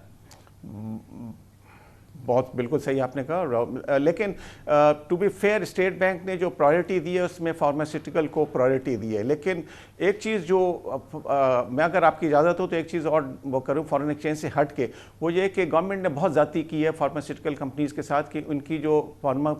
बहुत बिल्कुल सही आपने कहा। लेकिन to be fair, State Bank ने जो प्रायोरिटी दी है उसमें फार्मास्यूटिकल को प्रायोरिटी दी है। लेकिन एक चीज़ जो मैं अगर आपकी इजाज़त हो तो एक चीज़ और वो करूँ फॉरेन एक्सचेंज से हट के, वो ये कि गवर्नमेंट ने बहुत ज़्यादती की है फार्मास्यूटिकल कंपनीज़ के साथ कि उनकी जो फार्मा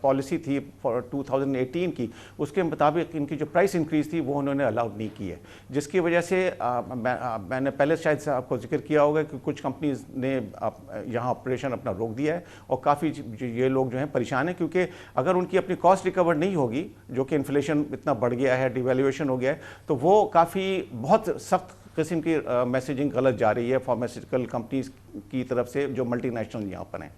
पॉलिसी थी 2018 की, उसके मुताबिक इनकी जो प्राइस इंक्रीज़ थी वो उन्होंने अलाउड नहीं की है, जिसकी वजह से मैंने पहले शायद से आपको जिक्र किया होगा कि कुछ कंपनीज़ ने यहाँ ऑपरेशन अपना रोक दिया है और काफ़ी ये लोग जो हैं परेशान हैं, क्योंकि अगर उनकी अपनी कॉस्ट रिकवर नहीं होगी, जो कि इन्फ्लेशन इतना बढ़ गया है, डिवैल्यूएशन हो गया है, तो वो काफ़ी बहुत सख्त किस्म की मैसेजिंग गलत जा रही है फार्मास्यूटिकल कंपनीज की तरफ से जो मल्टीनेशनल यहाँ पर हैं।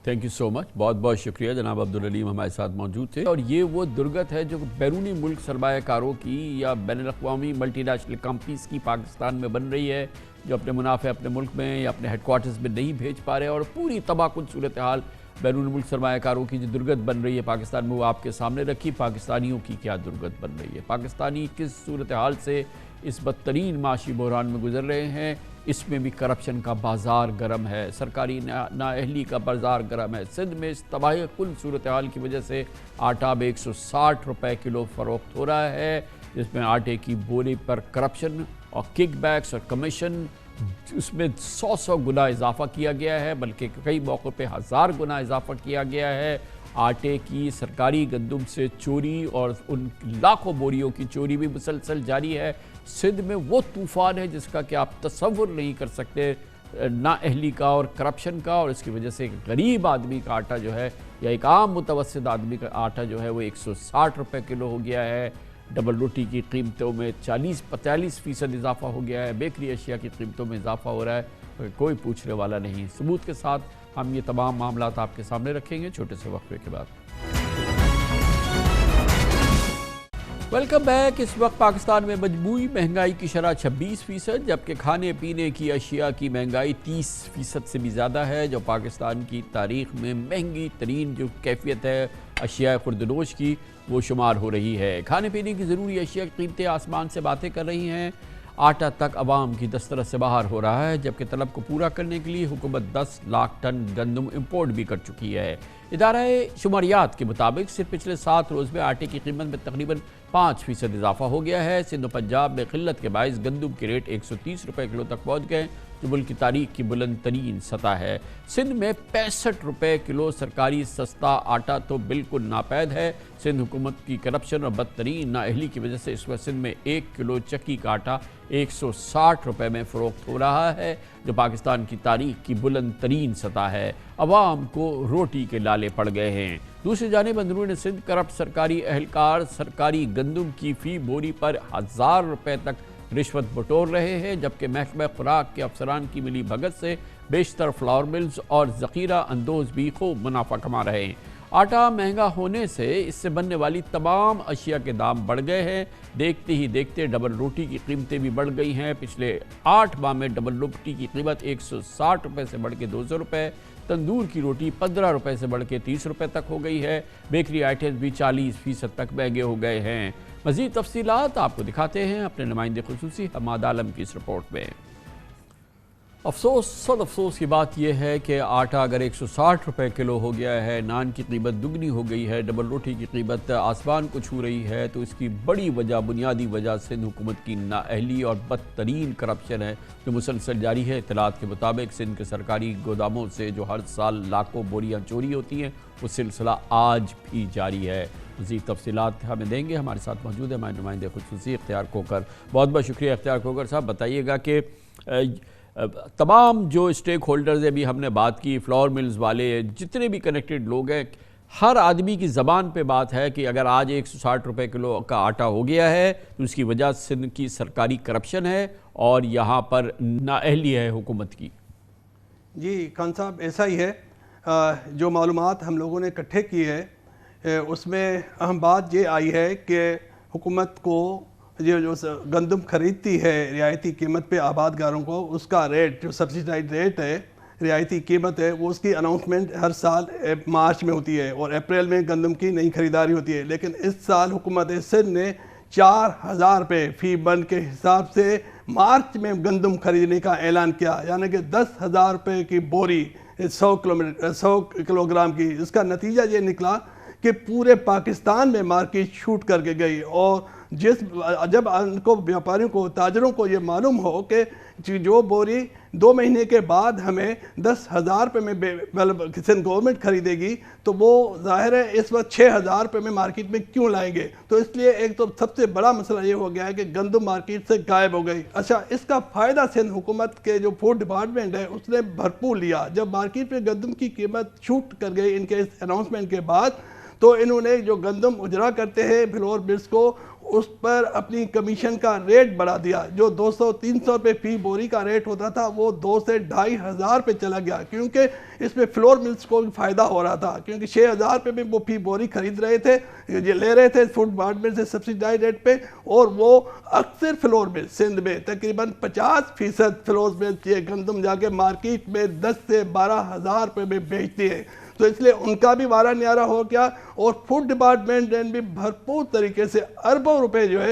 थैंक यू सो मच, बहुत बहुत शुक्रिया। जनाब अब्दुल अलीम हमारे साथ मौजूद थे। और ये वो दुर्गत है जो बैरूनी मुल्क सरमायाकारों की या बैनुल-अक़वामी मल्टीनेशनल कंपनीज़ की पाकिस्तान में बन रही है, जो अपने मुनाफे अपने मुल्क में या अपने हेडक्वार्टर्स में नहीं भेज पा रहे, और पूरी तबाहकुन सूरत हाल बैरून मुल्क सरमायाकारों की जो दुर्गत बन रही है पाकिस्तान में, वो आपके सामने रखी। पाकिस्तानियों की क्या दुर्गत बन रही है, पाकिस्तानी किस सूरत हाल से इस बदतरीन माशी बहरान में गुजर रहे हैं। इसमें भी करप्शन का बाज़ार गर्म है, सरकारी नाअहली का बाज़ार गर्म है। सिंध में इस तबाही कुल सूरत हाल की वजह से आटा अब 160 रुपये किलो फ़रोख्त हो रहा है, जिसमें आटे की बोरी पर करप्शन और किकबैक्स और कमीशन, उसमें 100 गुना इजाफा किया गया है, बल्कि कई मौक़ों पे 1000 गुना इजाफा किया गया है। आटे की सरकारी गंदम से चोरी और उन लाखों बोरियों की चोरी भी मुसलसल जारी है। सिंध में वो तूफ़ान है जिसका कि आप तसव्वुर नहीं कर सकते, नाअहली का और करप्शन का, और इसकी वजह से गरीब आदमी का आटा जो है या एक आम मुतवस्सित आदमी का आटा जो है वो 160 रुपये किलो हो गया है। डबल रोटी की कीमतों में 40-45% इजाफा हो गया है। बेकरी अशिया की कीमतों में इजाफा हो रहा है, कोई पूछने वाला नहीं। सबूत के साथ हम ये तमाम मामला आपके सामने रखेंगे छोटे से वक्फे के बाद। Welcome back. इस वक्त पाकिस्तान में मजमूई महंगाई की शरह 26%, जबकि खाने पीने की अशिया की महंगाई 30% से भी ज़्यादा है, जो पाकिस्तान की तारीख़ में महंगी तरीन जो कैफियत है अशिया खुर्दनोश की, वो शुमार हो रही है। खाने पीने की ज़रूरी अशिया की कीमतें आसमान से बातें कर रही हैं। आटा तक अवाम की दस्तरस से बाहर हो रहा है, जबकि तलब को पूरा करने के लिए हुकूमत 10 लाख टन गंदम इम्पोर्ट भी कर चुकी है। इदारा शुमारियात के मुताबिक सिर्फ पिछले 7 रोज़ में आटे की कीमत में तकरीबन 5% इजाफा हो गया है। सिंध और पंजाब में किल्लत के बायस गंदम के रेट 130 रुपये किलो तक पहुँच गए, जो मुल्क की तारीख की बुलंद तरीन सतह है। सिंध में 65 रुपये किलो सरकारी सस्ता आटा तो बिल्कुल नापैद है। सिंध हुकूमत की करप्शन और बदतरीन नाअहली की वजह से इस वक्त सिंध में 1 किलो चक्की का आटा 160 रुपये में फ़रोख्त हो रहा है, जो पाकिस्तान की तारीख की बुलंद तरीन सतह है। अवाम को रोटी के लाले पड़ गए हैं। दूसरी जानिब अंदरून सिंध करप्ट सरकारी एहलकार सरकारी गंदम की फ़ी बोरी पर 1000 रुपये तक रिश्वत बटोर रहे हैं, जबकि महकमा खुराक के अफसरान की मिली भगत से बेशतर फ्लावर मिल्स और ज़ख़ीरा अंदोज भी खूब मुनाफा कमा रहे हैं। आटा महंगा होने से इससे बनने वाली तमाम अशिया के दाम बढ़ गए हैं। देखते ही देखते डबल रोटी की कीमतें भी बढ़ गई हैं। पिछले 8 माह में डबल रोटी की कीमत 160 रुपये से बढ़ के 200 रुपये, तंदूर की रोटी 15 रुपये से बढ़ के 30 रुपये तक हो गई है। बेकरी आइटम्स भी 40% तक महंगे हो गए हैं। मज़ीद तफसीलात आपको दिखाते हैं अपने नुमाइंदे खुसूसी हमाद आलम की इस रिपोर्ट में। अफसोस, सद अफसोस की बात यह है कि आटा अगर 160 रुपये किलो हो गया है, नान की कीमत दुगनी हो गई है, डबल रोटी की कीमत आसमान को छू रही है, तो इसकी बड़ी वजह, बुनियादी वजह सिंध हुकूमत की नाअहली और बदतरीन करप्शन है जो मुसलसल जारी है। इत्तलात के मुताबिक सिंध के सरकारी गोदामों से जो हर साल लाखों बोरियाँ चोरी होती हैं, वो सिलसिला आज भी जारी है। मज़ीद तफसीलात हमें देंगे। हमारे साथ मौजूद है हमारे नुमाइंदे खुसूसी इख्तियार खोकर। बहुत बहुत शुक्रिया इख्तियार खोकर साहब। बताइएगा कि तमाम जो स्टेक होल्डर्स अभी हमने बात की, फ्लावर मिल्स वाले, जितने भी कनेक्टेड लोग हैं, हर आदमी की ज़बान पे बात है कि अगर आज 160 रुपये किलो का आटा हो गया है तो उसकी वजह सिंध की सरकारी करप्शन है और यहाँ पर नाअहली है हुकूमत की। जी खान साहब, ऐसा ही है। जो मालूमात हम लोगों ने इकट्ठे की है उसमें अहम बात ये आई है कि हुकूमत को जो गंदम खरीदती है रियायती कीमत पे आबादगारों को, उसका रेट जो सब्सिडाइज रेट है, रियायती कीमत है, वो उसकी अनाउंसमेंट हर साल मार्च में होती है और अप्रैल में गंदम की नई खरीदारी होती है। लेकिन इस साल हुकूमत सिंध ने 4000 रुपये फ़ी बन के हिसाब से मार्च में गंदम खरीदने का ऐलान किया, यानी कि 10,000 रुपये की बोरी 100 किलोग्राम की। इसका नतीजा ये निकला कि पूरे पाकिस्तान में मार्केट शूट करके गई और जब उनको व्यापारियों को, ताजरों को ये मालूम हो कि जो बोरी 2 महीने के बाद हमें 10,000 रुपये में किसान गवर्नमेंट खरीदेगी, तो वो जाहिर है इस वक्त 6,000 रुपये में मार्केट में क्यों लाएंगे। तो इसलिए एक तो सबसे बड़ा मसला ये हो गया है कि गंदम मार्केट से गायब हो गई। अच्छा, इसका फ़ायदा सिंध हुकूमत के जो फूड डिपार्टमेंट है उसने भरपूर लिया। जब मार्केट में गंदम की कीमत शूट कर गई इनके इस अनाउंसमेंट के बाद, तो इन्होंने जो गंदम उजरा करते हैं फ्लोर मिल्स को, उस पर अपनी कमीशन का रेट बढ़ा दिया। जो 200-300 रुपये फ़ी बोरी का रेट होता था वो 2 से 2,500 रुपये चला गया, क्योंकि इसमें फ्लोर मिल्स को भी फ़ायदा हो रहा था, क्योंकि 6,000 रुपये में वो फ़ी बोरी खरीद रहे थे, ये ले रहे थे फूड डिपार्टमेंट से सब्सिडाइज रेट पे। और वो अक्सर फ्लोर मिल सिंध में तकरीबन 50% फ्लोर मिल्स ये गंदम जाके मार्केट में 10 से 12,000 रुपये में बेचती है। तो इसलिए उनका भी वारा न्यारा हो गया और फूड डिपार्टमेंट ने भी भरपूर तरीके से अरबों रुपए जो है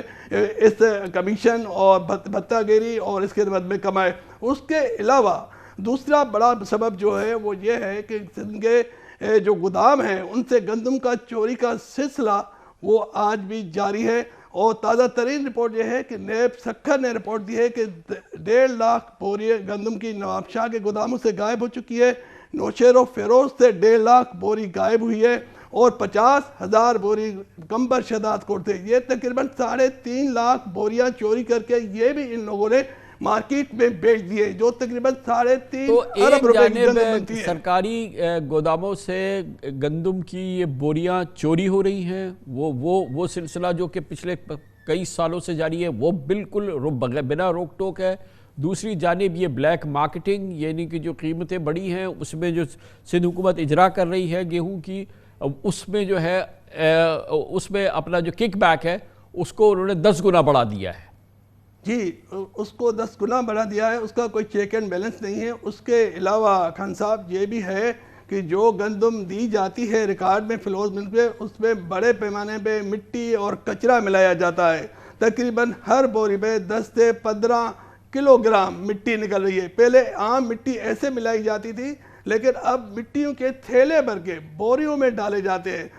इस कमीशन और भत्तागिरी और इसके मद में कमाए। उसके अलावा दूसरा बड़ा सबब जो है वो ये है कि सिंध के जो गोदाम हैं उनसे गंदम का चोरी का सिलसिला वो आज भी जारी है। और ताज़ा तरीन रिपोर्ट यह है कि नेब सक्खर ने रिपोर्ट दी है कि 1.5 लाख बोरी गंदम की नवाबशाह के गोदामों से गायब हो चुकी है। नौशेरो फेरोज से 1.5 लाख बोरी गायब हुई है और 50,000 बोरी कंबर शदात कोट थे। ये तकरीबन 3.5 लाख बोरियां चोरी करके ये भी इन लोगों ने मार्केट में बेच दिए, जो तकरीबन 3.5 अरब रुपए की गंदम बनती है। सरकारी गोदामों से गंदम की ये बोरियां चोरी हो रही हैं, वो सिलसिला जो कि पिछले कई सालों से जारी है, वो बिल्कुल बिना रोक टोक है। दूसरी जानिब ये ब्लैक मार्केटिंग, यानी कि जो कीमतें बढ़ी हैं उसमें जो सिंध हुकूमत इजरा कर रही है गेहूं की, उसमें जो है उसमें अपना जो किक बैक है उसको उन्होंने 10 गुना बढ़ा दिया है। जी, उसको 10 गुना बढ़ा दिया है, उसका कोई चेक एंड बैलेंस नहीं है। उसके अलावा खान साहब ये भी है कि जो गंदम दी जाती है रिकॉर्ड में फ्लोर मिल पे, उसमें बड़े पैमाने पे मिट्टी और कचरा मिलाया जाता है। तकरीबन हर बोरी में 10 से 15 किलोग्राम मिट्टी निकल रही है। पहले आम मिट्टी ऐसे मिलाई जाती थी, लेकिन अब मिट्टियों के थैले भर के बोरियों में डाले जाते हैं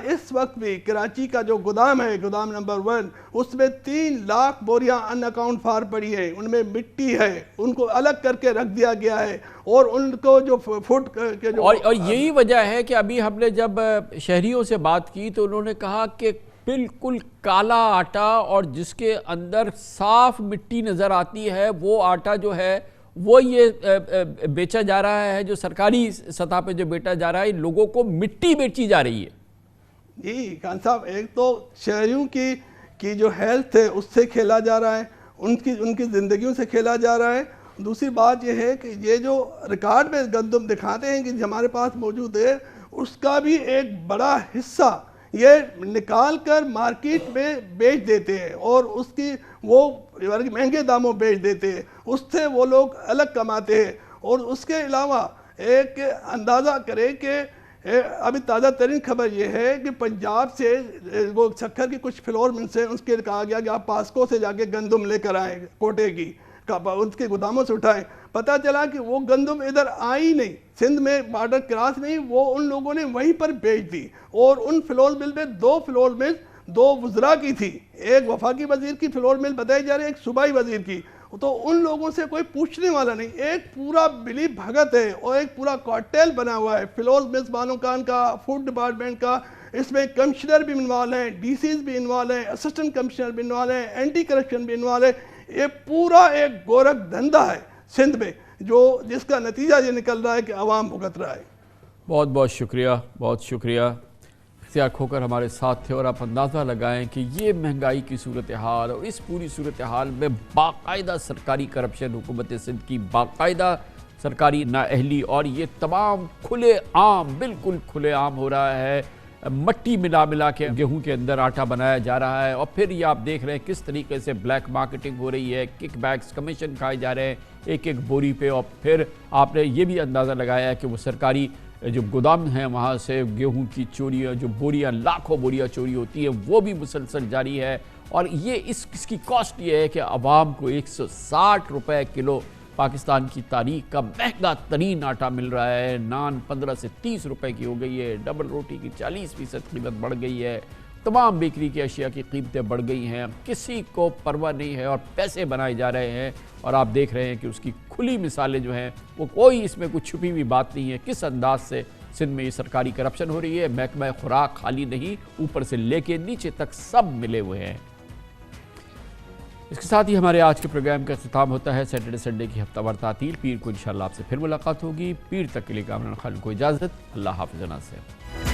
इस वक्त भी कराची का जो गोदाम है, गोदाम नंबर 1, उसमें 3 लाख बोरियां अनअकाउंट फार पड़ी है, उनमें मिट्टी है, उनको अलग करके रख दिया गया है। और उनको जो फूड के जो और यही वजह है कि अभी हमने जब शहरियों से बात की तो उन्होंने कहा कि बिल्कुल काला आटा और जिसके अंदर साफ मिट्टी नज़र आती है वो आटा जो है वो ये बेचा जा रहा है, जो सरकारी सतह पे जो बेचा जा रहा है, लोगों को मिट्टी बेची जा रही है। जी खान साहब, एक तो शहरियों की जो हेल्थ है उससे खेला जा रहा है, उनकी ज़िंदगियों से खेला जा रहा है। दूसरी बात यह है कि ये जो रिकॉर्ड में गंदम दिखाते हैं कि हमारे पास मौजूद है, उसका भी एक बड़ा हिस्सा ये निकाल कर मार्केट में बेच देते हैं और उसकी वो महंगे दामों बेच देते हैं, उससे वो लोग अलग कमाते हैं। और उसके अलावा एक अंदाज़ा करें कि अभी ताज़ा तरीन खबर ये है कि पंजाब से वो शक्कर की कुछ फ्लोर मिल से उसके कहा गया कि आप पास्को से जाके गंदम लेकर आए, कोटे की उनके गोदामों से उठाएं। पता चला कि वो गंदम इधर आई नहीं, सिंध में बॉर्डर क्रॉस नहीं, वो उन लोगों ने वहीं पर बेच दी। और उन फ्लोर मिल में 2 फ्लोर मिल 2 वज़रा की थी, एक वफाकी वजीर की फ्लोर मिल बताई जा रही है, एक सूबाई वजीर की। तो उन लोगों से कोई पूछने वाला नहीं, एक पूरा बिली भगत है और एक पूरा कार्टेल बना हुआ है, फ्लोर मिल्स बानो खान का, फूड डिपार्टमेंट का, इसमें कमिश्नर भी इन्वॉल्व हैं, डीसीज भी इन्वॉल्व हैं, असिस्टेंट कमिश्नर भी इन्वॉल्व हैं, एंटी करप्शन भी इन्वॉल्व है। ये पूरा एक गोरख धंधा है सिंध में, जो जिसका नतीजा ये निकल रहा है कि आवाम भुगत रहा है। बहुत बहुत शुक्रिया, बहुत शुक्रिया। इख्तियार खोकर हमारे साथ थे और आप अंदाज़ा लगाएं कि ये महंगाई की सूरत हाल और इस पूरी सूरत हाल में बाकायदा सरकारी करप्शन, हुकूमत सिंध की बाकायदा सरकारी नाअहली और ये तमाम खुले आम, बिल्कुल खुले आम हो रहा है। मट्टी मिला मिला के गेहूं के अंदर आटा बनाया जा रहा है और फिर ये आप देख रहे हैं किस तरीके से ब्लैक मार्केटिंग हो रही है, किकबैक्स, कमीशन खाए जा रहे हैं एक एक बोरी पे। और फिर आपने ये भी अंदाज़ा लगाया है कि वो सरकारी जो गोदाम हैं वहाँ से गेहूं की चोरियाँ, जो बोरियाँ, लाखों बोरियाँ चोरी होती है, वो भी मुसलसल जारी है। और ये इसकी कॉस्ट ये है कि आवाम को 160 रुपये किलो पाकिस्तान की तारीख का महंगा तरीन आटा मिल रहा है। नान 15 से 30 रुपए की हो गई है, डबल रोटी की 40% कीमत बढ़ गई है, तमाम बेकरी की अशिया की कीमतें बढ़ गई हैं। किसी को परवाह नहीं है और पैसे बनाए जा रहे हैं। और आप देख रहे हैं कि उसकी खुली मिसालें जो हैं वो कोई इसमें कुछ छुपी हुई बात नहीं है। किस अंदाज से सिंध में ये सरकारी करप्शन हो रही है, महकमा खुराक खाली नहीं, ऊपर से लेके नीचे तक सब मिले हुए हैं। इसके साथ ही हमारे आज के प्रोग्राम का इख्तिताम होता है। सैटरडे संडे की हफ्तावार तातील, पीर को इंशाअल्लाह आपसे फिर मुलाकात होगी। पीर तक के लिए कामरान खान को इजाज़त। अल्लाह हाफ़िज़।